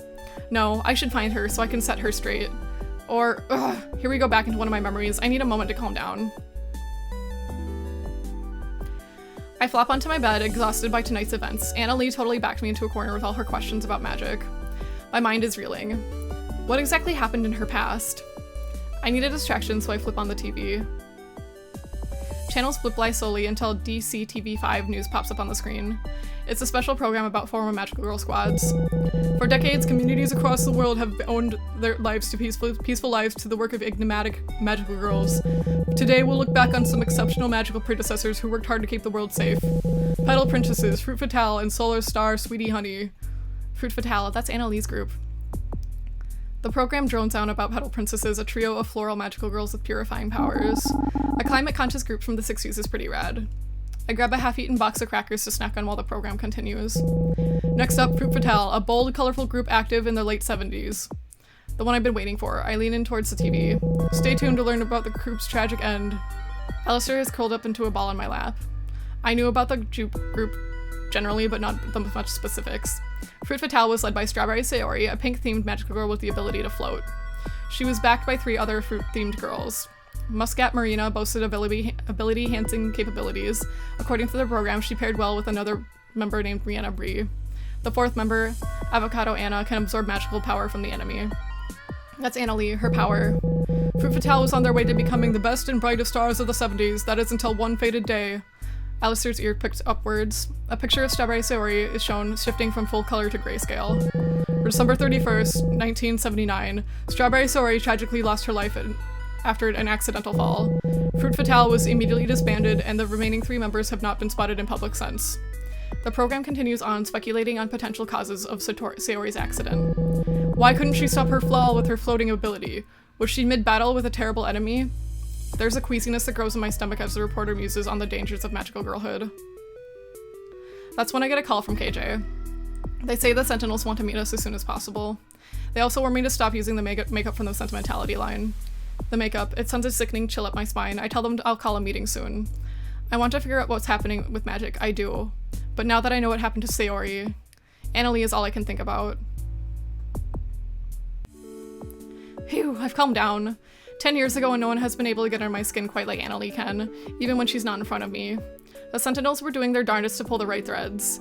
No, I should find her so I can set her straight. Or, here we go back into one of my memories. I need a moment to calm down. I flop onto my bed, exhausted by tonight's events. Annalie totally backed me into a corner with all her questions about magic. My mind is reeling. What exactly happened in her past? I need a distraction, so I flip on the TV. Channels flip by slowly until DCTV5 news pops up on the screen. It's a special program about former magical girl squads. For decades, communities across the world have owned their lives to peaceful lives to the work of enigmatic magical girls. Today, we'll look back on some exceptional magical predecessors who worked hard to keep the world safe. Petal Princesses, Fruit Fatale, and Solar Star Sweetie Honey. Fruit Fatale, that's Annalie's group. The program drones on about Petal Princesses, a trio of floral magical girls with purifying powers. A climate-conscious group from the 60s is pretty rad. I grab a half-eaten box of crackers to snack on while the program continues. Next up, Fruit Fatale, a bold, colorful group active in the late 70s. The one I've been waiting for. I lean in towards the TV. Stay tuned to learn about the group's tragic end. Alistair is curled up into a ball on my lap. I knew about the group generally, but not the much specifics. Fruit Fatale was led by Strawberry Sayori, a pink-themed magical girl with the ability to float. She was backed by 3 other fruit-themed girls. Muscat Marina boasted ability-enhancing capabilities. According to the program, she paired well with another member named Rihanna Bree. The 4th member, Avocado Anna, can absorb magical power from the enemy. That's Anna Lee, her power. Fruit Fatale was on their way to becoming the best and brightest stars of the 70s, that is until one fated day. Alistair's ear picked upwards. A picture of Strawberry Sayori is shown, shifting from full color to grayscale. For December 31st, 1979, Strawberry Sayori tragically lost her life after an accidental fall. Fruit Fatale was immediately disbanded, and the remaining 3 members have not been spotted in public since. The program continues on, speculating on potential causes of Sayori's accident. Why couldn't she stop her fall with her floating ability? Was she mid-battle with a terrible enemy? There's a queasiness that grows in my stomach as the reporter muses on the dangers of magical girlhood. That's when I get a call from KJ. They say the Sentinels want to meet us as soon as possible. They also warn me to stop using the makeup from the sentimentality line. The makeup, it sends a sickening chill up my spine. I tell them I'll call a meeting soon. I want to figure out what's happening with magic, I do. But now that I know what happened to Sayori, Anna Lee is all I can think about. Phew, I've calmed down. 10 years ago and no one has been able to get under my skin quite like Anna Lee can, even when she's not in front of me. The Sentinels were doing their darndest to pull the right threads.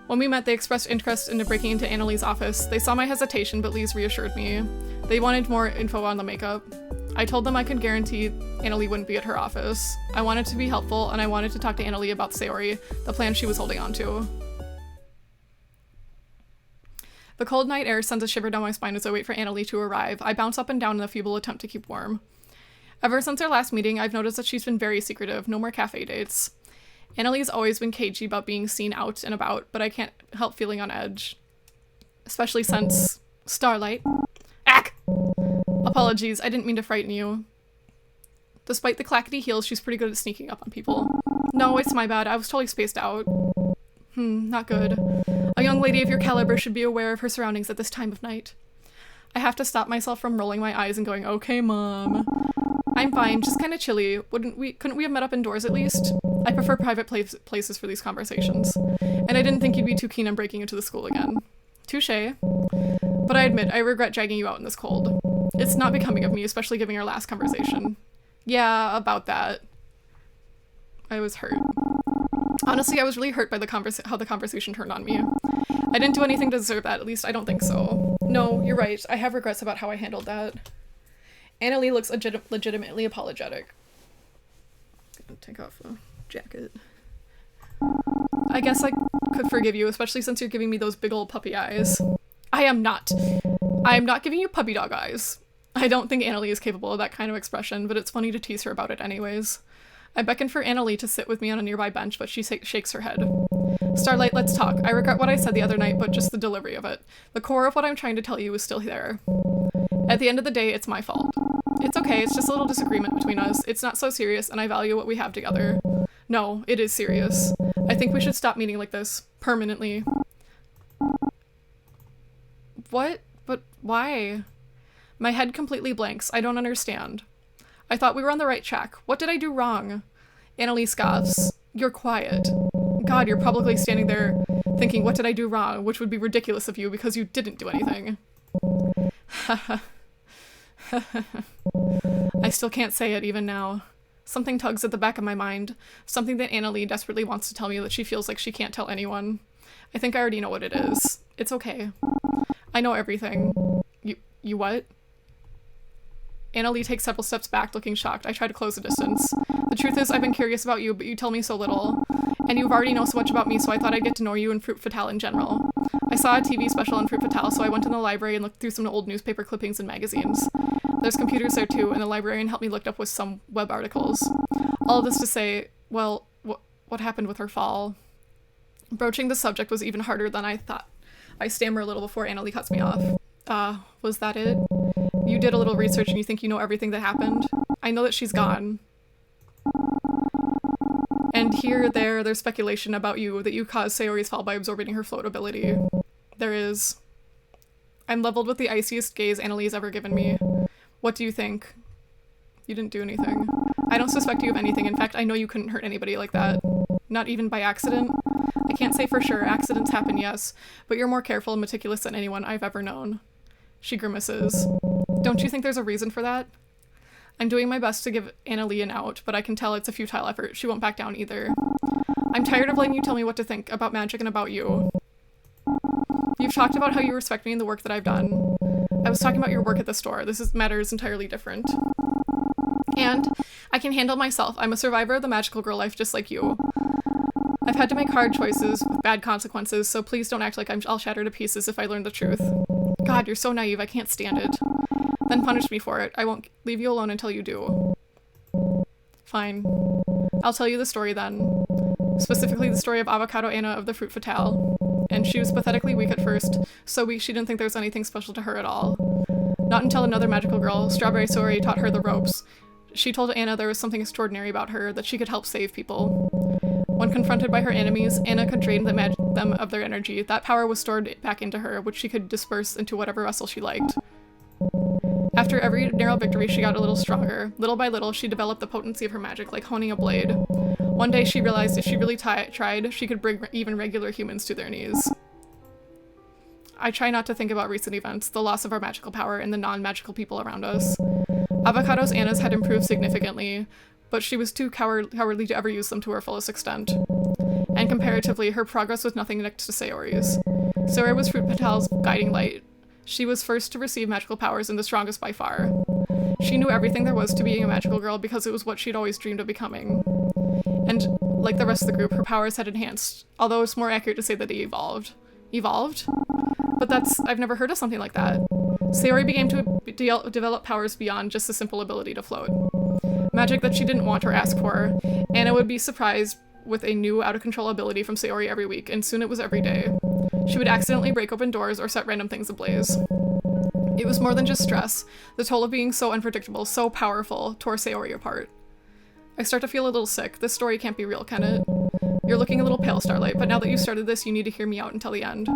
When we met, they expressed interest in breaking into Anna Lee's office. They saw my hesitation, but Lee's reassured me. They wanted more info on the makeup. I told them I could guarantee Anna Lee wouldn't be at her office. I wanted to be helpful, and I wanted to talk to Anna Lee about Sayori, the plan she was holding on to. The cold night air sends a shiver down my spine as I wait for Anna Lee to arrive. I bounce up and down in a feeble attempt to keep warm. Ever since our last meeting, I've noticed that she's been very secretive. No more cafe dates. Anna Lee's always been cagey about being seen out and about, but I can't help feeling on edge. Especially since... Starlight. Ack! Apologies, I didn't mean to frighten you. Despite the clackety heels, she's pretty good at sneaking up on people. No, it's my bad. I was totally spaced out. Not good. A young lady of your caliber should be aware of her surroundings at this time of night. I have to stop myself from rolling my eyes and going, okay, Mom. I'm fine, just kind of chilly. Couldn't we have met up indoors at least? I prefer private places for these conversations. And I didn't think you'd be too keen on breaking into the school again. Touché. But I admit, I regret dragging you out in this cold. It's not becoming of me, especially given our last conversation. Yeah, about that. I was hurt. Honestly, I was really hurt by how the conversation turned on me. I didn't do anything to deserve that, at least I don't think so. No, you're right, I have regrets about how I handled that. Anna Lee looks legitimately apologetic. Take off the jacket. I guess I could forgive you, especially since you're giving me those big old puppy eyes. I am not giving you puppy dog eyes. I don't think Anna Lee is capable of that kind of expression, but it's funny to tease her about it anyways. I beckon for Anna Lee to sit with me on a nearby bench, but she shakes her head. Starlight, let's talk. I regret what I said the other night, but just the delivery of it. The core of what I'm trying to tell you is still there. At the end of the day, it's my fault. It's okay, it's just a little disagreement between us. It's not so serious, and I value what we have together. No, it is serious. I think we should stop meeting like this. Permanently. What? But why? My head completely blanks. I don't understand. I thought we were on the right track. What did I do wrong? Anna Lee scoffs. You're quiet. God, you're probably standing there thinking, what did I do wrong? Which would be ridiculous of you because you didn't do anything. I still can't say it even now. Something tugs at the back of my mind. Something that Anna Lee desperately wants to tell me that she feels like she can't tell anyone. I think I already know what it is. It's okay. I know everything. You what? Anna Lee takes several steps back, looking shocked. I try to close the distance. The truth is, I've been curious about you, but you tell me so little. And you already know so much about me, so I thought I'd get to know you and Fruit Fatale in general. I saw a TV special on Fruit Fatale, so I went in the library and looked through some old newspaper clippings and magazines. There's computers there too, and the librarian helped me look up with some web articles. All of this to say, well, what happened with her fall? Broaching the subject was even harder than I thought. I stammer a little before Anna Lee cuts me off. Was that it? You did a little research and you think you know everything that happened? I know that she's gone. And there's speculation about you, that you caused Sayori's fall by absorbing her float ability. There is. I'm leveled with the iciest gaze Anna Lee's ever given me. What do you think? You didn't do anything. I don't suspect you of anything. In fact, I know you couldn't hurt anybody like that. Not even by accident. I can't say for sure. Accidents happen, yes, but you're more careful and meticulous than anyone I've ever known. She grimaces. Don't you think there's a reason for that? I'm doing my best to give Annalie an out, but I can tell it's a futile effort. She won't back down either. I'm tired of letting you tell me what to think about magic and about you. You've talked about how you respect me and the work that I've done. I was talking about your work at the store. This matter is entirely different. And I can handle myself. I'm a survivor of the magical girl life just like you. I've had to make hard choices with bad consequences, so please don't act like I'll shatter to pieces if I learn the truth. God, you're so naive. I can't stand it. Then punish me for it. I won't leave you alone until you do. Fine. I'll tell you the story then. Specifically the story of Avocado Anna of the Fruit Fatale. And she was pathetically weak at first, so weak she didn't think there was anything special to her at all. Not until another magical girl, Strawberry Sori, taught her the ropes. She told Anna there was something extraordinary about her, that she could help save people. When confronted by her enemies, Anna could drain them of their energy. That power was stored back into her, which she could disperse into whatever vessel she liked. After every narrow victory, she got a little stronger. Little by little, she developed the potency of her magic, like honing a blade. One day, she realized if she really tried, she could bring even regular humans to their knees. I try not to think about recent events, the loss of our magical power, and the non-magical people around us. Avocado's Anna's had improved significantly, but she was too cowardly to ever use them to her fullest extent. And comparatively, her progress was nothing next to Sayori's. Sayori was Fruit Fatale's guiding light. She was first to receive magical powers and the strongest by far. She knew everything there was to being a magical girl because it was what she'd always dreamed of becoming. And, like the rest of the group, her powers had enhanced, although it's more accurate to say that they evolved. Evolved? But I've never heard of something like that. Sayori began to develop powers beyond just the simple ability to float. Magic that she didn't want or ask for. Anna would be surprised with a new out-of-control ability from Sayori every week, and soon it was every day. She would accidentally break open doors or set random things ablaze. It was more than just stress. The toll of being so unpredictable, so powerful, tore Sayori apart. I start to feel a little sick. This story can't be real, can it? You're looking a little pale, Starlight, but now that you started this, you need to hear me out until the end.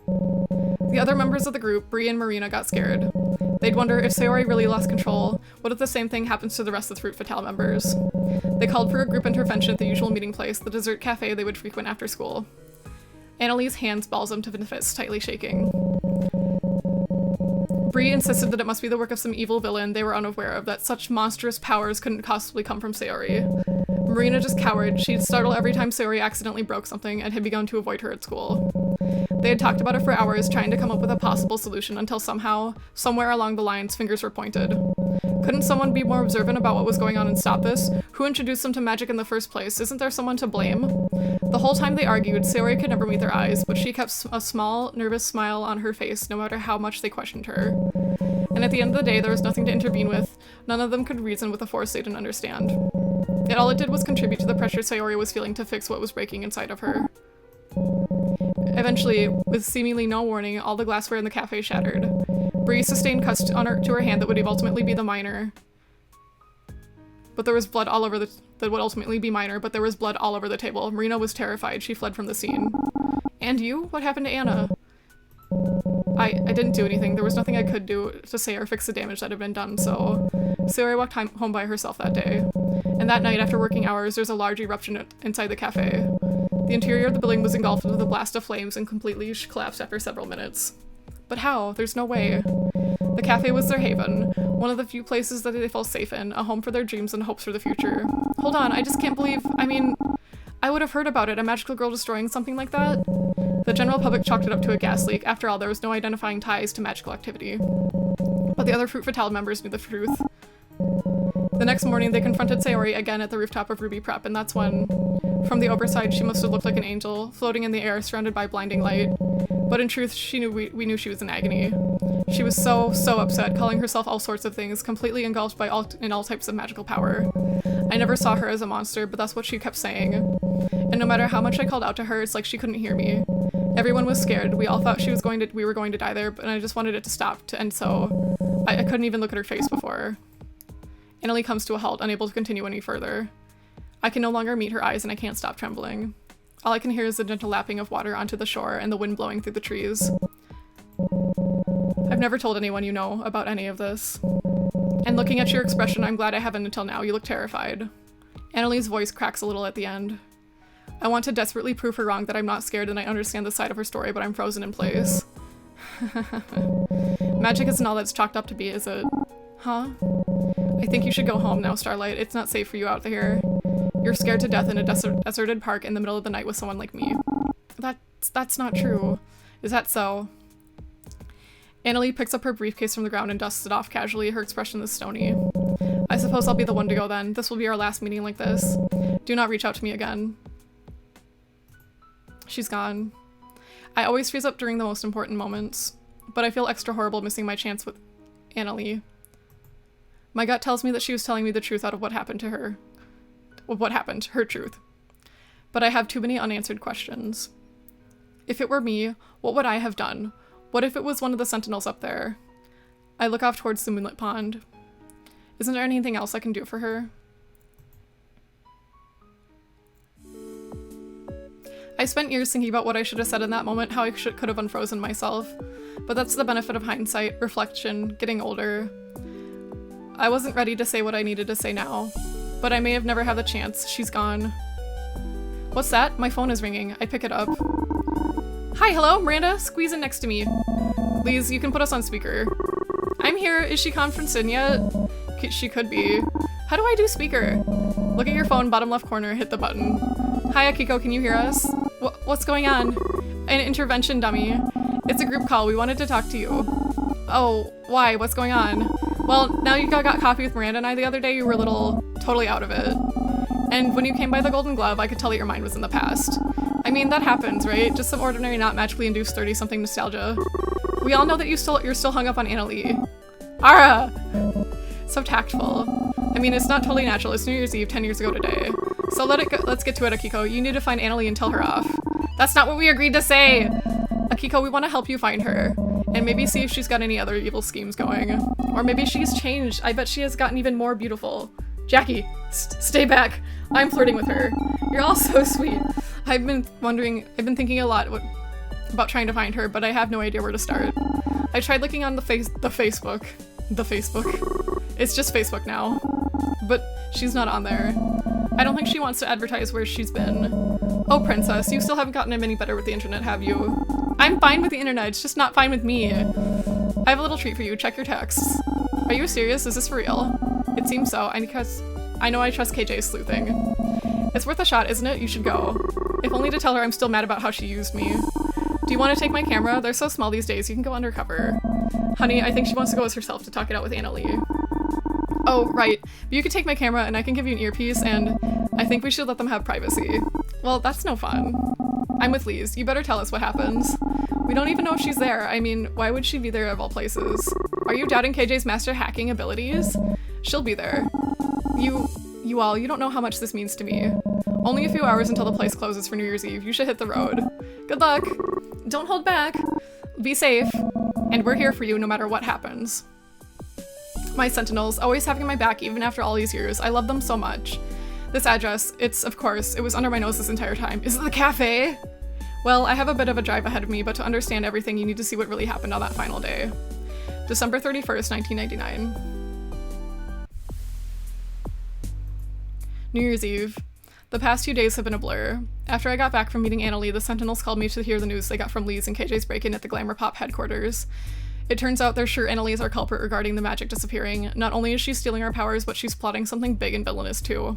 The other members of the group, Bree and Marina, got scared. They'd wonder if Sayori really lost control, what if the same thing happens to the rest of the Fruit Fatale members? They called for a group intervention at the usual meeting place, the dessert cafe they would frequent after school. Annalie's hands balsamed to the fist, tightly shaking. Bree insisted that it must be the work of some evil villain they were unaware of, that such monstrous powers couldn't possibly come from Sayori. Marina just cowered. She'd startle every time Sayori accidentally broke something and had begun to avoid her at school. They had talked about it for hours, trying to come up with a possible solution until somehow, somewhere along the lines, fingers were pointed. Couldn't someone be more observant about what was going on and stop this? Who introduced them to magic in the first place? Isn't there someone to blame? The whole time they argued, Sayori could never meet their eyes, but she kept a small, nervous smile on her face no matter how much they questioned her. And at the end of the day, there was nothing to intervene with. None of them could reason with a force they didn't understand. Yet all it did was contribute to the pressure Sayori was feeling to fix what was breaking inside of her. Eventually, with seemingly no warning, all the glassware in the cafe shattered. Bree sustained cuts to her hand that would ultimately be minor. But there was blood all over that would ultimately be minor, but there was blood all over the table. Marina was terrified. She fled from the scene. And you? What happened to Anna? I didn't do anything. There was nothing I could do to say or fix the damage that had been done, so Sayori walked home by herself that day. And that night, after working hours, there was a large eruption inside the cafe. The interior of the building was engulfed with a blast of flames and completely collapsed after several minutes. But how? There's no way. The cafe was their haven, one of the few places that they felt safe in, a home for their dreams and hopes for the future. Hold on, I just can't believe, I would have heard about it, a magical girl destroying something like that? The general public chalked it up to a gas leak. After all, there was no identifying ties to magical activity. But the other Fruit Fatale members knew the truth. The next morning, they confronted Sayori again at the rooftop of Ruby Prep, and that's when, from the overside, she must have looked like an angel, floating in the air, surrounded by blinding light. But in truth, we knew she was in agony. She was so upset, calling herself all sorts of things, completely engulfed by all types of magical power. I never saw her as a monster, but that's what she kept saying. And no matter how much I called out to her, it's like she couldn't hear me. Everyone was scared. We all thought we were going to die there, but I just wanted it to stop, and so I couldn't even look at her face before. Annalie comes to a halt, unable to continue any further. I can no longer meet her eyes, and I can't stop trembling. All I can hear is the gentle lapping of water onto the shore and the wind blowing through the trees. I've never told anyone you know about any of this. And looking at your expression, I'm glad I haven't until now. You look terrified. Annalie's voice cracks a little at the end. I want to desperately prove her wrong that I'm not scared and I understand the side of her story, but I'm frozen in place. Magic isn't all that's chalked up to be, is it? Huh? I think you should go home now, Starlight. It's not safe for you out here. You're scared to death in a deserted park in the middle of the night with someone like me. That's not true. Is that so? Annalie picks up her briefcase from the ground and dusts it off casually, her expression is stony. I suppose I'll be the one to go then. This will be our last meeting like this. Do not reach out to me again. She's gone. I always freeze up during the most important moments, but I feel extra horrible missing my chance with Annalie. My gut tells me that she was telling me the truth out of what happened to her. What happened, her truth. But I have too many unanswered questions. If it were me, what would I have done? What if it was one of the sentinels up there? I look off towards the moonlit pond. Isn't there anything else I can do for her? I spent years thinking about what I should have said in that moment, how I could have unfrozen myself. But that's the benefit of hindsight, reflection, getting older. I wasn't ready to say what I needed to say now, but I may have never had the chance. She's gone. What's that? My phone is ringing. I pick it up. Hi, hello, Miranda. Squeeze in next to me. Lise, you can put us on speaker. I'm here. Is she conferenced in yet? She could be. How do I do speaker? Look at your phone, bottom left corner, hit the button. Hi, Akiko, can you hear us? What's going on? An intervention, dummy. It's a group call. We wanted to talk to you. Oh, why? What's going on? Well, now you got coffee with Miranda and I the other day, you were a little totally out of it. And when you came by the Golden Glove, I could tell that your mind was in the past. I mean, that happens, right? Just some ordinary, not magically induced 30-something nostalgia. We all know that you're still hung up on Annalie. Ara! So tactful. I mean, it's not totally natural. It's New Year's Eve 10 years ago today. So let's get to it, Akiko. You need to find Annalie and tell her off. That's not what we agreed to say! Akiko, we want to help you find her. And maybe see if she's got any other evil schemes going. Or maybe she's changed. I bet she has gotten even more beautiful. Jackie, stay back. I'm flirting with her. You're all so sweet. I've been thinking a lot about trying to find her, but I have no idea where to start. I tried looking on the Facebook. It's just Facebook now. But she's not on there. I don't think she wants to advertise where she's been. Oh, princess, you still haven't gotten any better with the internet, have you? I'm fine with the internet, it's just not fine with me. I have a little treat for you, check your texts. Are you serious? Is this for real? It seems so, because I know I trust KJ's sleuthing. It's worth a shot, isn't it? You should go. If only to tell her I'm still mad about how she used me. Do you want to take my camera? They're so small these days, you can go undercover. Honey, I think she wants to go as herself to talk it out with Annalie. Oh, right. But you could take my camera and I can give you an earpiece, and I think we should let them have privacy. Well, that's no fun. I'm with Lise. You better tell us what happens. We don't even know if she's there. I mean, why would she be there of all places? Are you doubting KJ's master hacking abilities? She'll be there. You don't know how much this means to me. Only a few hours until the place closes for New Year's Eve. You should hit the road. Good luck. Don't hold back. Be safe. And we're here for you no matter what happens. My sentinels, always having my back even after all these years. I love them so much. This address, it was under my nose this entire time. Is it the cafe? Well, I have a bit of a drive ahead of me, but to understand everything, you need to see what really happened on that final day. December 31st, 1999. New Year's Eve. The past few days have been a blur. After I got back from meeting Annalie, the Sentinels called me to hear the news they got from Lise and KJ's break-in at the Glamour Pop headquarters. It turns out they're sure Annalie is our culprit regarding the magic disappearing. Not only is she stealing our powers, but she's plotting something big and villainous too.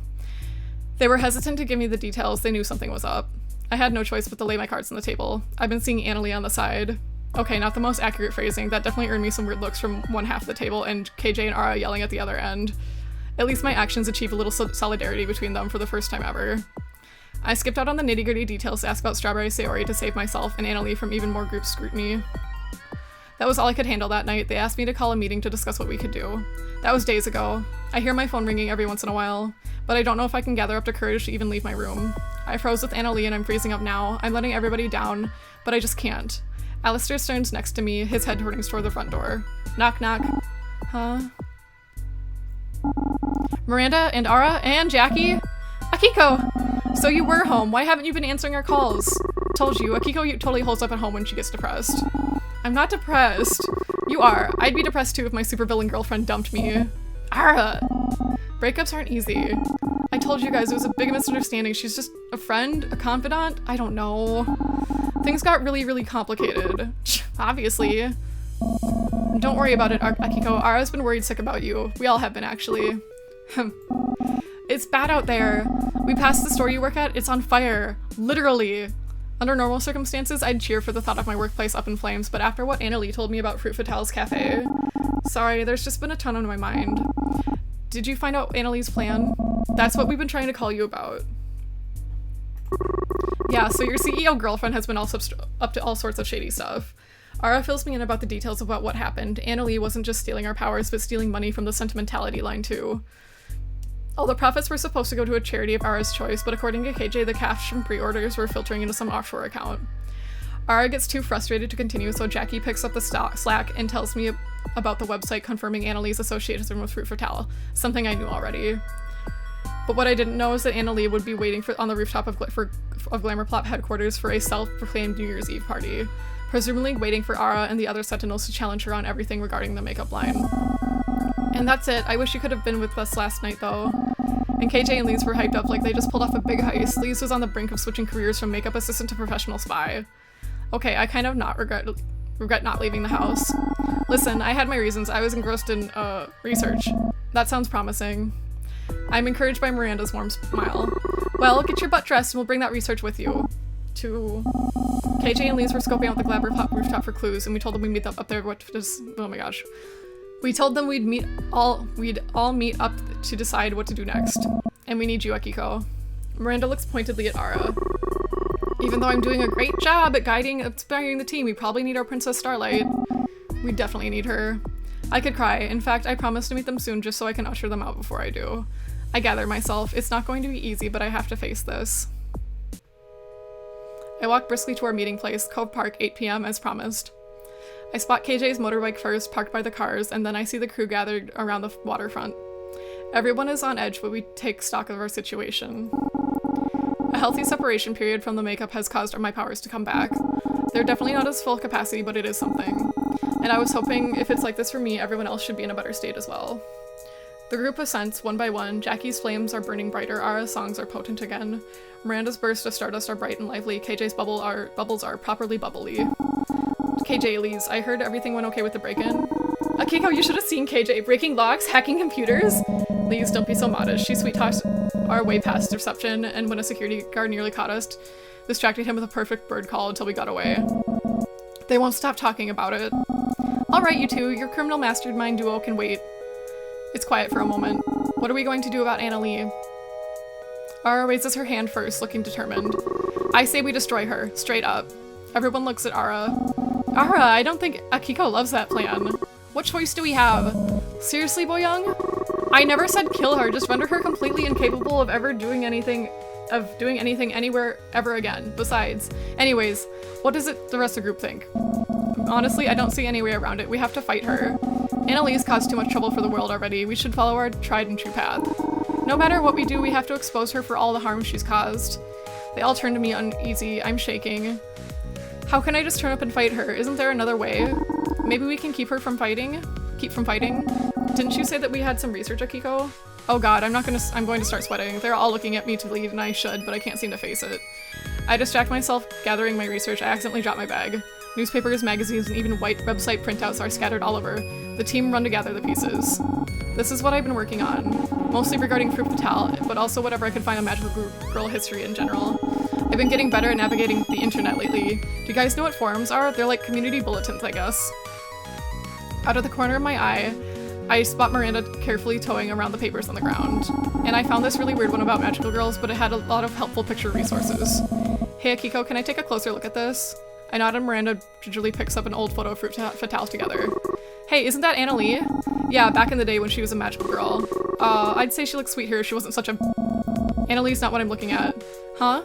They were hesitant to give me the details, they knew something was up. I had no choice but to lay my cards on the table. I've been seeing Annalie on the side. Okay, not the most accurate phrasing, that definitely earned me some weird looks from one half of the table and KJ and Ara yelling at the other end. At least my actions achieve a little solidarity between them for the first time ever. I skipped out on the nitty-gritty details to ask about Strawberry Sayori to save myself and Annalie from even more group scrutiny. That was all I could handle that night. They asked me to call a meeting to discuss what we could do. That was days ago. I hear my phone ringing every once in a while, but I don't know if I can gather up the courage to even leave my room. I froze with Annalie and I'm freezing up now. I'm letting everybody down, but I just can't. Alistair stands next to me, his head turning toward the front door. Knock, knock. Huh? Miranda and Ara and Jackie? Akiko! So you were home. Why haven't you been answering our calls? Told you, Akiko totally holds up at home when she gets depressed. I'm not depressed. You are. I'd be depressed too if my supervillain girlfriend dumped me. Ara! Breakups aren't easy. I told you guys, it was a big misunderstanding. She's just a friend, a confidant, I don't know. Things got really, really complicated. Obviously. Don't worry about it, Akiko. Ara's been worried sick about you. We all have been, actually. It's bad out there. We passed the store you work at, it's on fire. Literally. Under normal circumstances, I'd cheer for the thought of my workplace up in flames, but after what Anna Lee told me about Fruit Fatale's cafe... Sorry, there's just been a ton on my mind. Did you find out Anna Lee's plan? That's what we've been trying to call you about. Yeah, so your CEO girlfriend has been also up to all sorts of shady stuff. Ara fills me in about the details about what happened. Anna Lee wasn't just stealing our powers, but stealing money from the sentimentality line too. All the profits were supposed to go to a charity of Ara's choice, but according to KJ, the cash from pre-orders were filtering into some offshore account. Ara gets too frustrated to continue, so Jackie picks up the slack and tells me about the website confirming Anna Lee's association with Fruit Fatale, something I knew already. But what I didn't know is that Anna Lee would be waiting on the rooftop of Glamour Plot headquarters for a self-proclaimed New Year's Eve party, presumably waiting for Ara and the other Sentinels to challenge her on everything regarding the makeup line. And that's it. I wish you could have been with us last night, though. And KJ and Lise were hyped up like they just pulled off a big heist. Lise was on the brink of switching careers from makeup assistant to professional spy. Okay, I kind of regret not leaving the house. Listen, I had my reasons. I was engrossed in, research. That sounds promising. I'm encouraged by Miranda's warm smile. Well, get your butt dressed and we'll bring that research with you. KJ and Lise were scoping out the Glamour Plot rooftop for clues, and we told them we'd meet up there. Oh my gosh. We told them we'd all meet up to decide what to do next. And we need you, Akiko. Miranda looks pointedly at Ara. Even though I'm doing a great job at guiding and inspiring the team, we probably need our Princess Starlight. We definitely need her. I could cry. In fact, I promise to meet them soon just so I can usher them out before I do. I gather myself. It's not going to be easy, but I have to face this. I walk briskly to our meeting place, Cove Park, 8 p.m. as promised. I spot KJ's motorbike first, parked by the cars, and then I see the crew gathered around the waterfront. Everyone is on edge, but we take stock of our situation. A healthy separation period from the makeup has caused my powers to come back. They're definitely not as full capacity, but it is something. And I was hoping if it's like this for me, everyone else should be in a better state as well. The group ascends, one by one. Jackie's flames are burning brighter, Ara's songs are potent again. Miranda's bursts of stardust are bright and lively, KJ's bubbles are properly bubbly. KJ, Lise, I heard everything went okay with the break-in. Akiko, you should have seen KJ breaking locks, hacking computers. Lise, don't be so modest. She sweet-talks our way past reception, and when a security guard nearly caught us, distracted him with a perfect bird call until we got away. They won't stop talking about it. Alright, you two, your criminal mastermind duo can wait. It's quiet for a moment. What are we going to do about Anna Lee? Ara raises her hand first, looking determined. I say we destroy her, straight up. Everyone looks at Ara. Ara, I don't think Akiko loves that plan. What choice do we have? Seriously, Boyoung? I never said kill her, just render her completely incapable of ever doing anything anywhere ever again. Besides. Anyways, what does the rest of the group think? Honestly, I don't see any way around it. We have to fight her. Anna Lee's caused too much trouble for the world already. We should follow our tried and true path. No matter what we do, we have to expose her for all the harm she's caused. They all turn to me uneasy. I'm shaking. How can I just turn up and fight her? Isn't there another way? Maybe we can keep from fighting? Didn't you say that we had some research, Akiko? Oh god, I'm going to start sweating. They're all looking at me to lead, and I should, but I can't seem to face it. I distract myself gathering my research. I accidentally drop my bag. Newspapers, magazines, and even white website printouts are scattered all over. The team run to gather the pieces. This is what I've been working on. Mostly regarding Fruit Fatale, but also whatever I could find on Magical Girl history in general. I've been getting better at navigating the internet lately. Do you guys know what forums are? They're like community bulletins, I guess. Out of the corner of my eye, I spot Miranda carefully towing around the papers on the ground. And I found this really weird one about magical girls, but it had a lot of helpful picture resources. Hey Akiko, can I take a closer look at this? I nod and Miranda gingerly picks up an old photo of Fruit Fatale together. Hey, isn't that Anna Lee? Yeah, back in the day when she was a magical girl. I'd say she looks sweet here if she wasn't such a... Anna Lee's not what I'm looking at. Huh?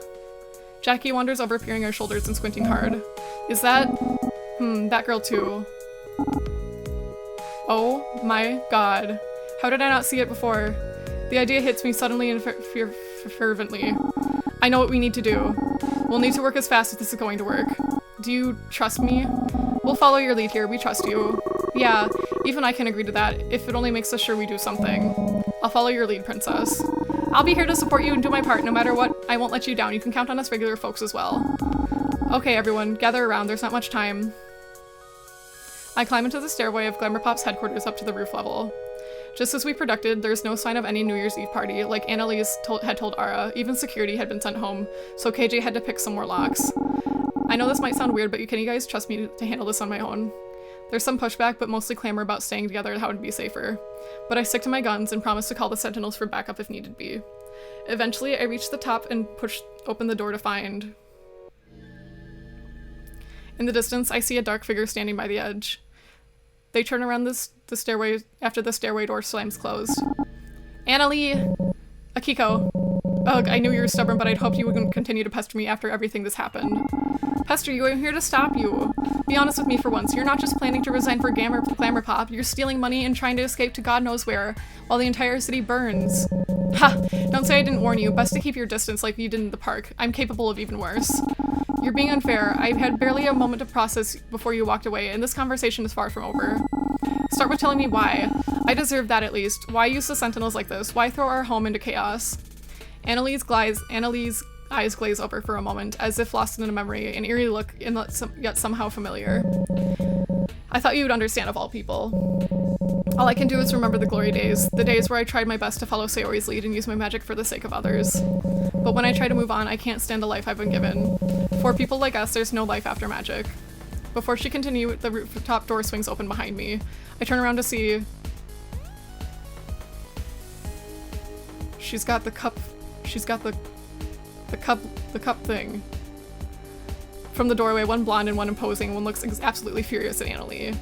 Jackie wanders over, peering our shoulders and squinting hard. Is that... that girl too. Oh my god. How did I not see it before? The idea hits me suddenly and fervently. I know what we need to do. We'll need to work as fast as this is going to work. Do you trust me? We'll follow your lead here, we trust you. Yeah, even I can agree to that, if it only makes us sure we do something. I'll follow your lead, princess. I'll be here to support you and do my part no matter what. I won't let you down. You can count on us regular folks as well. Okay, everyone, gather around. There's not much time. I climb into the stairway of Glamourpop's headquarters up to the roof level. Just as we predicted, there's no sign of any New Year's Eve party, like Annalise had told Ara. Even security had been sent home, so KJ had to pick some more locks. I know this might sound weird, but can you guys trust me to handle this on my own? There's some pushback, but mostly clamor about staying together and how to be safer. But I stick to my guns and promise to call the Sentinels for backup if needed be. Eventually, I reach the top and push open the door to find... In the distance, I see a dark figure standing by the edge. They turn around the stairway after the stairway door slams closed. Annalie! Akiko. Ugh, I knew you were stubborn, but I'd hoped you wouldn't continue to pester me after everything that's happened. Pester you, I'm here to stop you. Be honest with me for once. You're not just planning to resign for Glamourpop, you're stealing money and trying to escape to God knows where, while the entire city burns. Ha! Don't say I didn't warn you. Best to keep your distance like you did in the park. I'm capable of even worse. You're being unfair. I've had barely a moment to process before you walked away, and this conversation is far from over. Start with telling me why. I deserve that at least. Why use the Sentinels like this? Why throw our home into chaos? Annalie's eyes glaze over for a moment, as if lost in a memory, an eerie look, yet somehow familiar. I thought you would understand of all people. All I can do is remember the glory days, the days where I tried my best to follow Sayori's lead and use my magic for the sake of others. But when I try to move on, I can't stand the life I've been given. For people like us, there's no life after magic. Before she continued, the rooftop door swings open behind me. I turn around to see... She's got the cup thing. From the doorway, one blonde and one imposing, one looks absolutely furious at Annalie.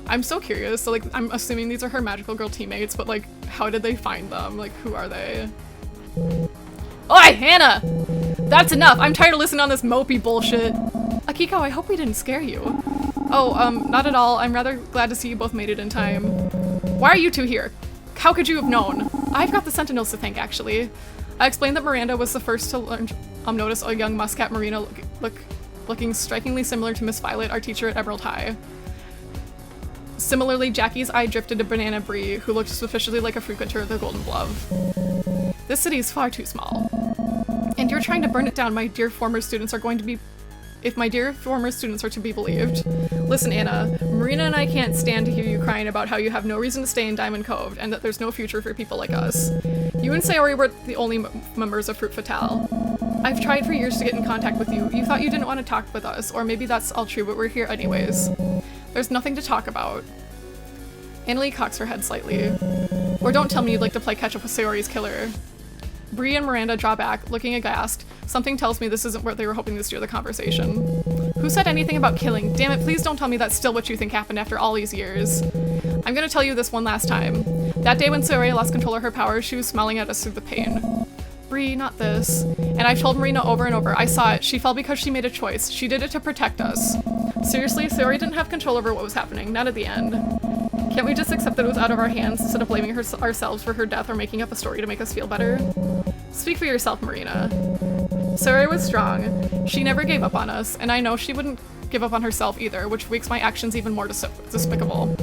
I'm so curious, so like, I'm assuming these are her magical girl teammates, but like, how did they find them? Like, who are they? Oi, Hannah! That's enough! I'm tired of listening on this mopey bullshit! Akiko, I hope we didn't scare you. Oh, not at all. I'm rather glad to see you both made it in time. Why are you two here? How could you have known? I've got the Sentinels to thank, actually. I explained that Miranda was the first to notice a young Muscat Marina looking strikingly similar to Miss Violet, our teacher at Emerald High. Similarly, Jackie's eye drifted to Banana Brie, who looked suspiciously like a frequenter of the Golden Glove. This city is far too small. And you're trying to burn it down, my dear former students are going to be... If my dear former students are to be believed. Listen, Anna, Marina and I can't stand to hear you crying about how you have no reason to stay in Diamond Cove and that there's no future for people like us. You and Sayori were the only members of Fruit Fatale. I've tried for years to get in contact with you. You thought you didn't want to talk with us, or maybe that's all true, but we're here anyways. There's nothing to talk about. Annalie cocks her head slightly. Or don't tell me you'd like to play catch-up with Sayori's killer. Bree and Miranda draw back, looking aghast. Something tells me this isn't where they were hoping to steer the conversation. Who said anything about killing? Damn it, please don't tell me that's still what you think happened after all these years. I'm gonna tell you this one last time. That day when Sayori lost control of her powers, she was smiling at us through the pain. Bree, not this. And I've told Marina over and over, I saw it. She fell because she made a choice. She did it to protect us. Seriously, Sayori didn't have control over what was happening, not at the end. Can't we just accept that it was out of our hands instead of blaming ourselves for her death or making up a story to make us feel better? Speak for yourself, Marina. Sayori was strong. She never gave up on us, and I know she wouldn't give up on herself either, which makes my actions even more despicable.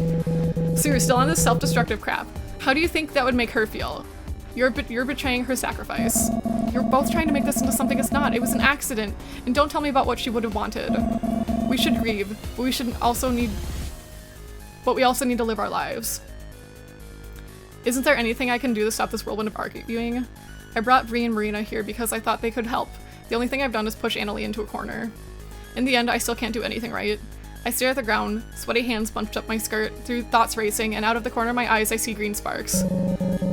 So you're still on this self-destructive crap. How do you think that would make her feel? You're betraying her sacrifice. You're both trying to make this into something it's not. It was an accident, and don't tell me about what she would have wanted. We should grieve, but we also need to live our lives. Isn't there anything I can do to stop this whirlwind of arguing? I brought Bree and Marina here because I thought they could help. The only thing I've done is push Annalie into a corner. In the end, I still can't do anything right. I stare at the ground, sweaty hands bunched up my skirt, through thoughts racing, and out of the corner of my eyes I see green sparks.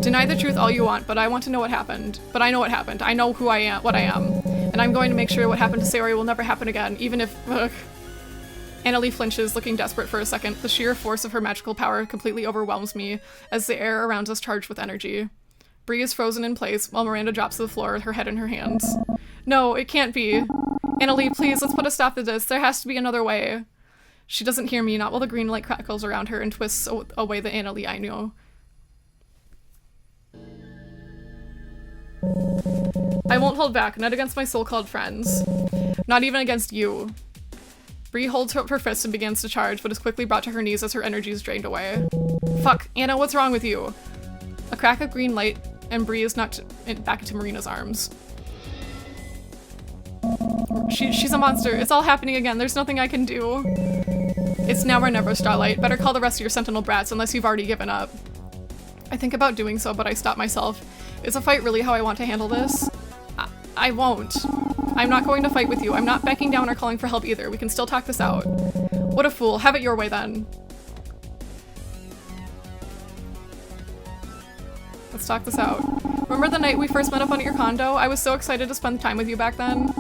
Deny the truth all you want, but I want to know what happened. But I know what happened. I know who I am, what I am. And I'm going to make sure what happened to Sayori will never happen again, even if... Annalie flinches, looking desperate for a second. The sheer force of her magical power completely overwhelms me as the air around us charged with energy. Bree is frozen in place while Miranda drops to the floor, her head in her hands. No, it can't be. Annalie, please, let's put a stop to this. There has to be another way. She doesn't hear me, not while the green light crackles around her and twists away the Annalie I knew. I won't hold back, not against my so-called friends. Not even against you. Bree holds up her fist and begins to charge, but is quickly brought to her knees as her energy is drained away. Fuck, Anna, what's wrong with you? A crack of green light and Bree is knocked back into Marina's arms. She's a monster. It's all happening again. There's nothing I can do. It's now or never, Starlight. Better call the rest of your Sentinel brats unless you've already given up. I think about doing so, but I stop myself. Is a fight really how I want to handle this? I won't. I'm not going to fight with you. I'm not backing down or calling for help either. We can still talk this out. What a fool. Have it your way then. Let's talk this out. Remember the night we first met up at your condo? I was so excited to spend time with you back then.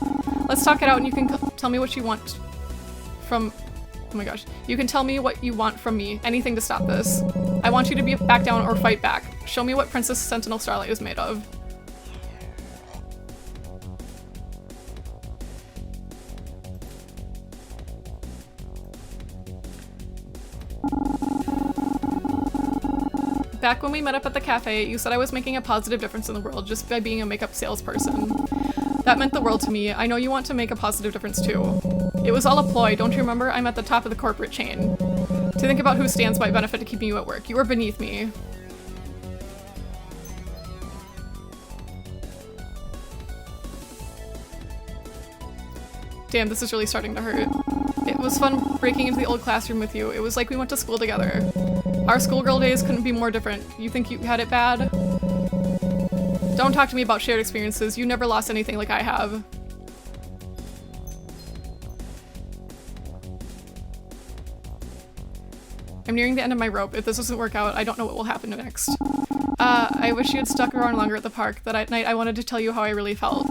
Let's talk it out and you can tell me what you want from... Oh my gosh. You can tell me what you want from me. Anything to stop this. I want you to be back down or fight back. Show me what Princess Sentinel Starlight is made of. Back when we met up at the cafe, you said I was making a positive difference in the world just by being a makeup salesperson. That meant the world to me. I know you want to make a positive difference too. It was all a ploy, don't you remember? I'm at the top of the corporate chain. To think about who stands by benefit to keeping you at work. You were beneath me. Damn, this is really starting to hurt. It was fun breaking into the old classroom with you. It was like we went to school together. Our schoolgirl days couldn't be more different. You think you had it bad? Don't talk to me about shared experiences. You never lost anything like I have. I'm nearing the end of my rope. If this doesn't work out, I don't know what will happen next. I wish you had stuck around longer at the park. That night I wanted to tell you how I really felt.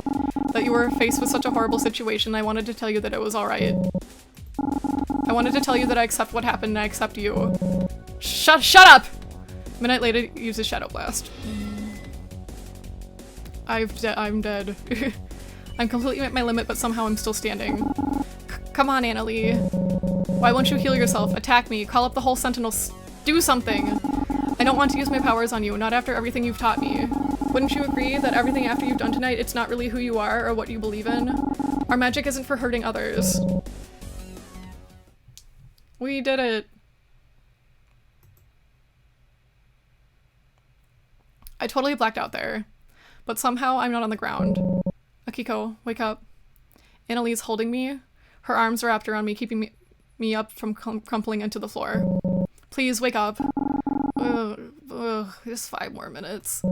That you were faced with such a horrible situation. I wanted to tell you that it was alright. I wanted to tell you that I accept what happened and I accept you. Shut up! A minute later, use a Shadow Blast. I'm dead. I'm completely at my limit, but somehow I'm still standing. Come on, Annalie. Why won't you heal yourself? Attack me. Call up the whole Sentinels. Do something! I don't want to use my powers on you, not after everything you've taught me. Wouldn't you agree that everything after you've done tonight, it's not really who you are or what you believe in? Our magic isn't for hurting others. We did it. I totally blacked out there, but somehow I'm not on the ground. Akiko, wake up. Annalie's holding me. Her arms are wrapped around me, keeping me up from crumpling into the floor. Please, wake up. Just 5 more minutes.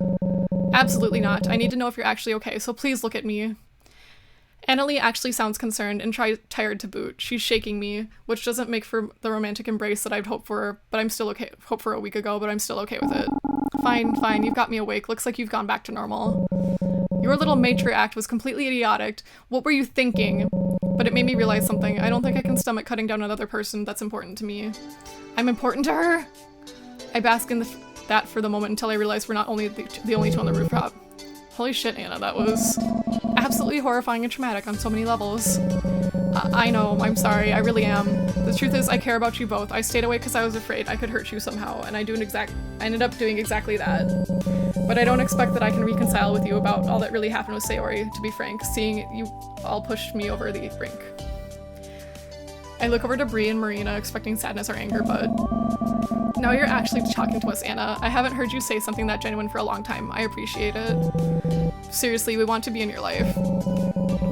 Absolutely not. I need to know if you're actually okay, so please look at me. Annalie actually sounds concerned and tired to boot. She's shaking me, which doesn't make for the romantic embrace that I'd hoped for, but I'm still okay. Hoped for a week ago, but I'm still okay with it. Fine, you've got me awake. Looks like you've gone back to normal. Your little matriarch was completely idiotic. What were you thinking? But it made me realize something. I don't think I can stomach cutting down another person that's important to me. I'm important to her? I bask in that for the moment until I realize we're not only the only two on the rooftop. Holy shit, Anna, that was absolutely horrifying and traumatic on so many levels. I know, I'm sorry, I really am. The truth is, I care about you both. I stayed away because I was afraid I could hurt you somehow, and I ended up doing exactly that. But I don't expect that I can reconcile with you about all that really happened with Sayori, to be frank, seeing you all pushed me over the brink. I look over to Bree and Marina, expecting sadness or anger, but now you're actually talking to us, Anna. I haven't heard you say something that genuine for a long time. I appreciate it. Seriously, we want to be in your life.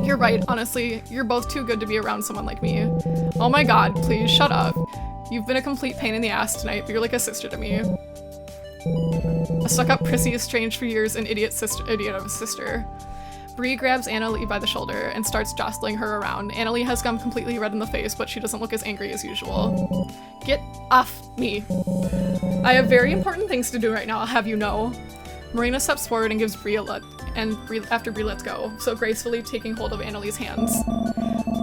You're right, honestly. You're both too good to be around someone like me. Oh my god, please shut up. You've been a complete pain in the ass tonight, but you're like a sister to me. A stuck-up prissy, estranged for years, an idiot of a sister. Bree grabs Annalie by the shoulder and starts jostling her around. Annalie has gone completely red in the face, but she doesn't look as angry as usual. Get off me. I have very important things to do right now, I'll have you know. Marina steps forward and gives Bree a look, and after Bree lets go, so gracefully taking hold of Annalie's hands.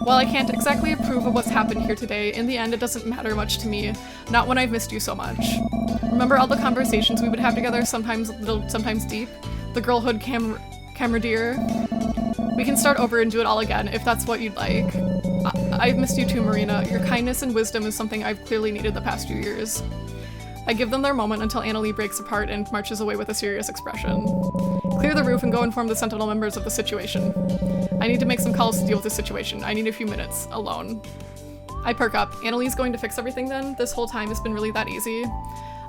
While I can't exactly approve of what's happened here today, in the end it doesn't matter much to me, not when I've missed you so much. Remember all the conversations we would have together, sometimes little, sometimes deep? The girlhood camaraderie? We can start over and do it all again, if that's what you'd like. I've missed you too, Marina. Your kindness and wisdom is something I've clearly needed the past few years. I give them their moment until Annalie breaks apart and marches away with a serious expression. Clear the roof and go inform the Sentinel members of the situation. I need to make some calls to deal with this situation. I need a few minutes, alone. I perk up. Annalie's going to fix everything then? This whole time has been really that easy?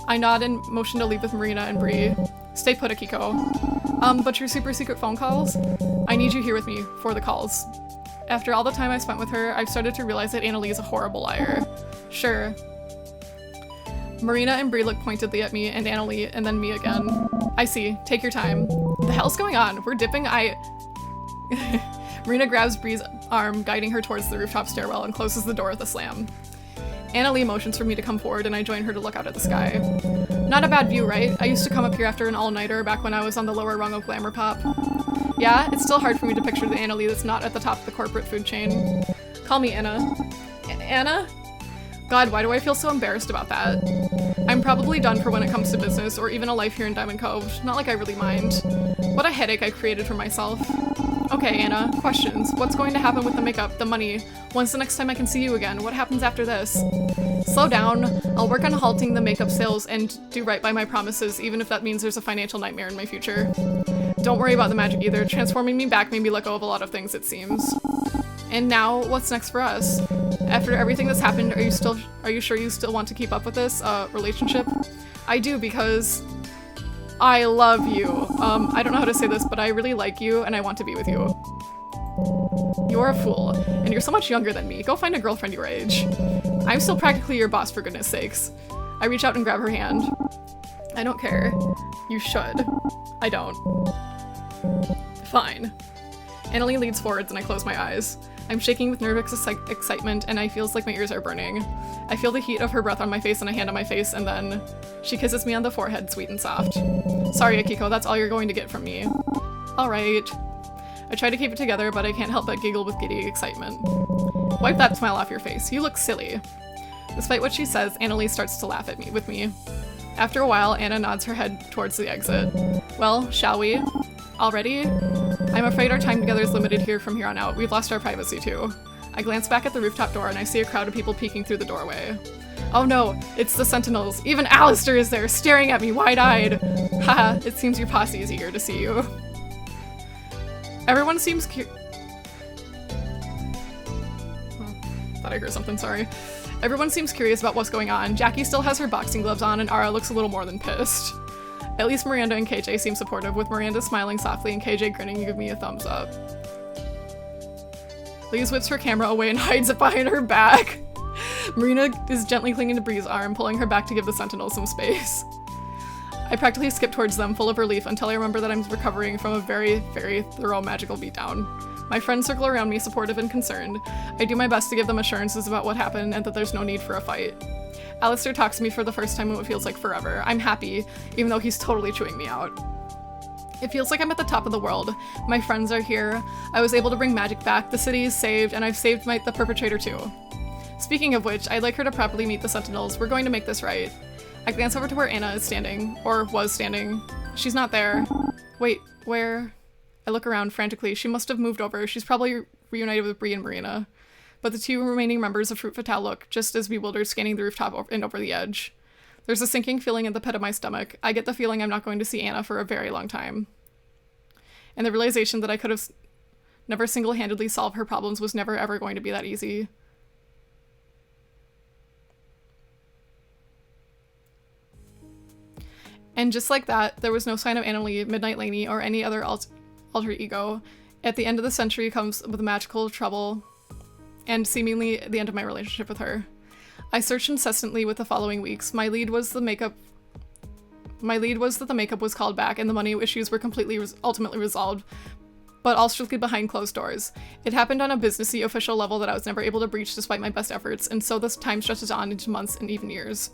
I nod and motion to leave with Marina and Bree. Stay put, Akiko. But your super secret phone calls? I need you here with me for the calls. After all the time I spent with her, I've started to realize that Annalie is a horrible liar. Sure. Marina and Bree look pointedly at me and Annalie and then me again. I see. Take your time. The hell's going on? We're dipping. Marina grabs Bree's arm, guiding her towards the rooftop stairwell and closes the door with a slam. Annalie motions for me to come forward and I join her to look out at the sky. Not a bad view, right? I used to come up here after an all-nighter back when I was on the lower rung of Glamour Pop. Yeah, it's still hard for me to picture the Annalie that's not at the top of the corporate food chain. Call me Anna. Anna? God, why do I feel so embarrassed about that? I'm probably done for when it comes to business or even a life here in Diamond Cove. Not like I really mind. What a headache I created for myself. Okay, Anna, questions. What's going to happen with the makeup, the money? When's the next time I can see you again? What happens after this? Slow down. I'll work on halting the makeup sales and do right by my promises, even if that means there's a financial nightmare in my future. Don't worry about the magic either. Transforming me back made me let go of a lot of things, it seems. And now, what's next for us? After everything that's happened, are you sure you still want to keep up with this, relationship? I do, because I love you. I don't know how to say this, but I really like you, and I want to be with you. You're a fool, and you're so much younger than me. Go find a girlfriend your age. I'm still practically your boss, for goodness sakes. I reach out and grab her hand. I don't care. You should. I don't. Fine. Annalie leads forwards and I close my eyes. I'm shaking with nervous excitement and I feels like my ears are burning. I feel the heat of her breath on my face and a hand on my face, and then she kisses me on the forehead, sweet and soft. Sorry, Akiko, that's all you're going to get from me. Alright. I try to keep it together, but I can't help but giggle with giddy excitement. Wipe that smile off your face. You look silly. Despite what she says, Annalie starts to laugh at me with me. After a while, Anna nods her head towards the exit. Well, shall we? Already? I'm afraid our time together is limited here from here on out. We've lost our privacy too. I glance back at the rooftop door and I see a crowd of people peeking through the doorway. Oh no, it's the Sentinels. Even Alistair is there, staring at me wide-eyed. Haha, it seems your posse is eager to see you. Everyone seems thought I heard something, sorry. Everyone seems curious about what's going on. Jackie still has her boxing gloves on and Ara looks a little more than pissed. At least Miranda and KJ seem supportive, with Miranda smiling softly and KJ grinning and giving me a thumbs up. Lise whips her camera away and hides it behind her back. Marina is gently clinging to Bree's arm, pulling her back to give the Sentinels some space. I practically skip towards them, full of relief, until I remember that I'm recovering from a very, very thorough magical beatdown. My friends circle around me, supportive and concerned. I do my best to give them assurances about what happened and that there's no need for a fight. Alistair talks to me for the first time in what feels like forever. I'm happy, even though he's totally chewing me out. It feels like I'm at the top of the world. My friends are here. I was able to bring magic back. The city is saved, and I've saved the perpetrator too. Speaking of which, I'd like her to properly meet the Sentinels. We're going to make this right. I glance over to where Anna is standing, or was standing. She's not there. Wait, where? I look around frantically. She must have moved over. She's probably reunited with Bree and Marina. But the two remaining members of Fruit Fatale look just as bewildered, scanning the rooftop and over the edge. There's a sinking feeling in the pit of my stomach. I get the feeling I'm not going to see Anna for a very long time. And the realization that I could have never single-handedly solved her problems was never ever going to be that easy. And just like that, there was no sign of Annalie, Midnight Laney, or any other alter ego. At the end of the century comes with magical trouble, and seemingly the end of my relationship with her. I searched incessantly with the following weeks. My lead was that the makeup was called back and the money issues were ultimately resolved, but all strictly behind closed doors. It happened on a businessy official level that I was never able to breach despite my best efforts, and so this time stretches on into months and even years.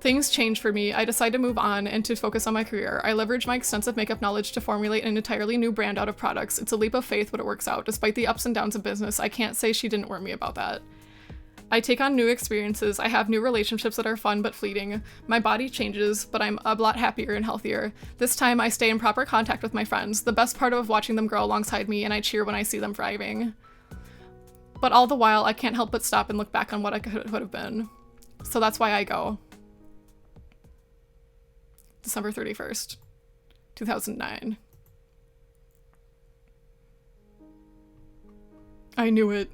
Things changed for me. I decided to move on and to focus on my career. I leveraged my extensive makeup knowledge to formulate an entirely new brand out of products. It's a leap of faith, but it works out. Despite the ups and downs of business, I can't say she didn't warn me about that. I take on new experiences. I have new relationships that are fun but fleeting. My body changes, but I'm a lot happier and healthier. This time I stay in proper contact with my friends, the best part of watching them grow alongside me, and I cheer when I see them thriving. But all the while, I can't help but stop and look back on what I could have been. So that's why I go. December 31st, 2009. I knew it.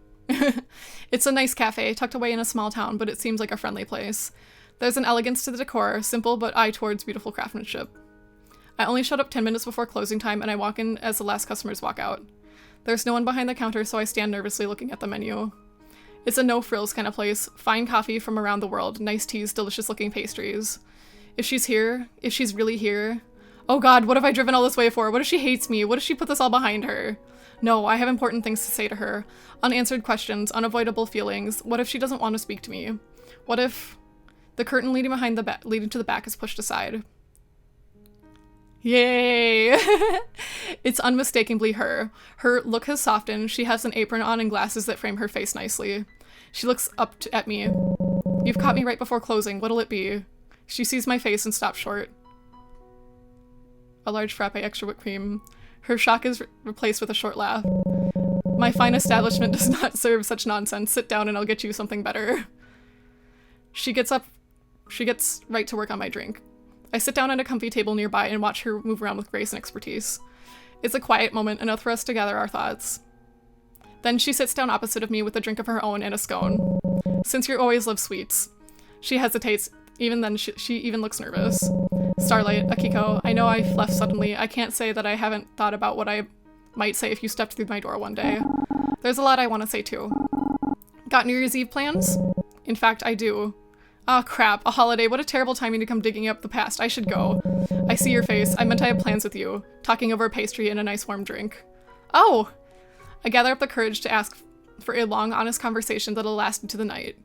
It's a nice cafe, tucked away in a small town, but it seems like a friendly place. There's an elegance to the decor, simple but eye towards beautiful craftsmanship. I only showed up 10 minutes before closing time and I walk in as the last customers walk out. There's no one behind the counter, so I stand nervously looking at the menu. It's a no-frills kind of place. Fine coffee from around the world, nice teas, delicious-looking pastries. If she's here, if she's really here... Oh god, what have I driven all this way for? What if she hates me? What if she put this all behind her? No, I have important things to say to her. Unanswered questions, unavoidable feelings. What if she doesn't want to speak to me? What if the curtain leading to the back is pushed aside? Yay! It's unmistakably her. Her look has softened. She has an apron on and glasses that frame her face nicely. She looks up at me. You've caught me right before closing. What'll it be? She sees my face and stops short. A large frappe, extra whipped cream. Her shock is replaced with a short laugh. My fine establishment does not serve such nonsense. Sit down and I'll get you something better. She gets up. She gets right to work on my drink. I sit down at a comfy table nearby and watch her move around with grace and expertise. It's a quiet moment, enough for us to gather our thoughts. Then she sits down opposite of me with a drink of her own and a scone. Since you always love sweets. She hesitates. Even then, she even looks nervous. Starlight, Akiko, I know I've left suddenly. I can't say that I haven't thought about what I might say if you stepped through my door one day. There's a lot I want to say too. Got New Year's Eve plans? In fact, I do. Oh crap, a holiday. What a terrible timing to come digging up the past. I should go. I see your face. I meant I have plans with you. Talking over a pastry and a nice warm drink. Oh! I gather up the courage to ask for a long, honest conversation that'll last into the night.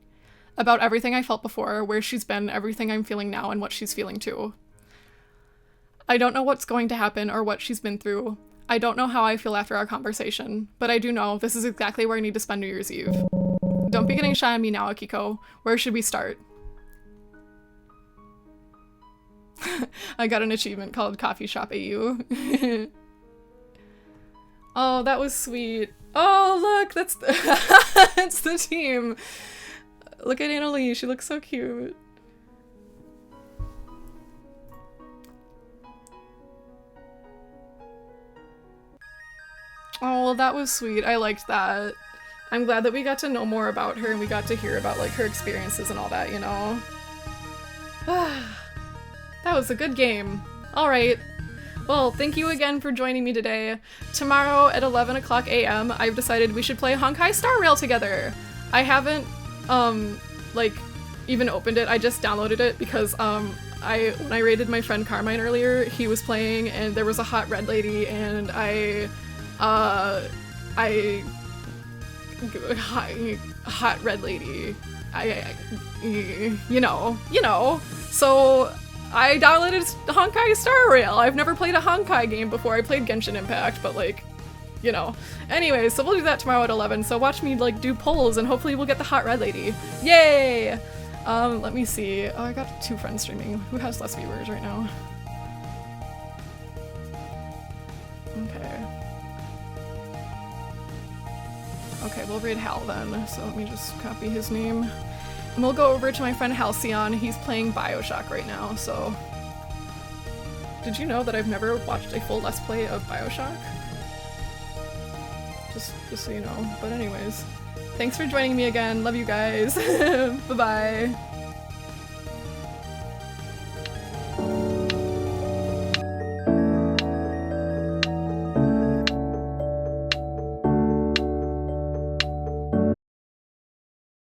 About everything I felt before, where she's been, everything I'm feeling now, and what she's feeling too. I don't know what's going to happen or what she's been through. I don't know how I feel after our conversation, but I do know this is exactly where I need to spend New Year's Eve. Don't be getting shy on me now, Akiko. Where should we start? I got an achievement called Coffee Shop AU. Oh, that was sweet. Oh, look, that's that's the team. Look at Annalie, she looks so cute. Oh, that was sweet. I liked that. I'm glad that we got to know more about her and we got to hear about like her experiences and all that, you know? That was a good game. Alright. Well, thank you again for joining me today. Tomorrow at 11 o'clock a.m. I've decided we should play Honkai Star Rail together. I haven't, like, even opened it. I just downloaded it because, when I raided my friend Carmine earlier, he was playing and there was a hot red lady and hot red lady. You know. So I downloaded Honkai Star Rail. I've never played a Honkai game before. I played Genshin Impact, but like, you know. Anyway, so we'll do that tomorrow at 11. So watch me like do polls and hopefully we'll get the hot red lady. Yay! Let me see. Oh, I got 2 friends streaming. Who has less viewers right now? Okay, we'll raid Hal then. So let me just copy his name. And we'll go over to my friend Halcyon. He's playing BioShock right now, so... Did you know that I've never watched a full Let's Play of BioShock? Just so you know. But anyways, thanks for joining me again. Love you guys. Bye-bye.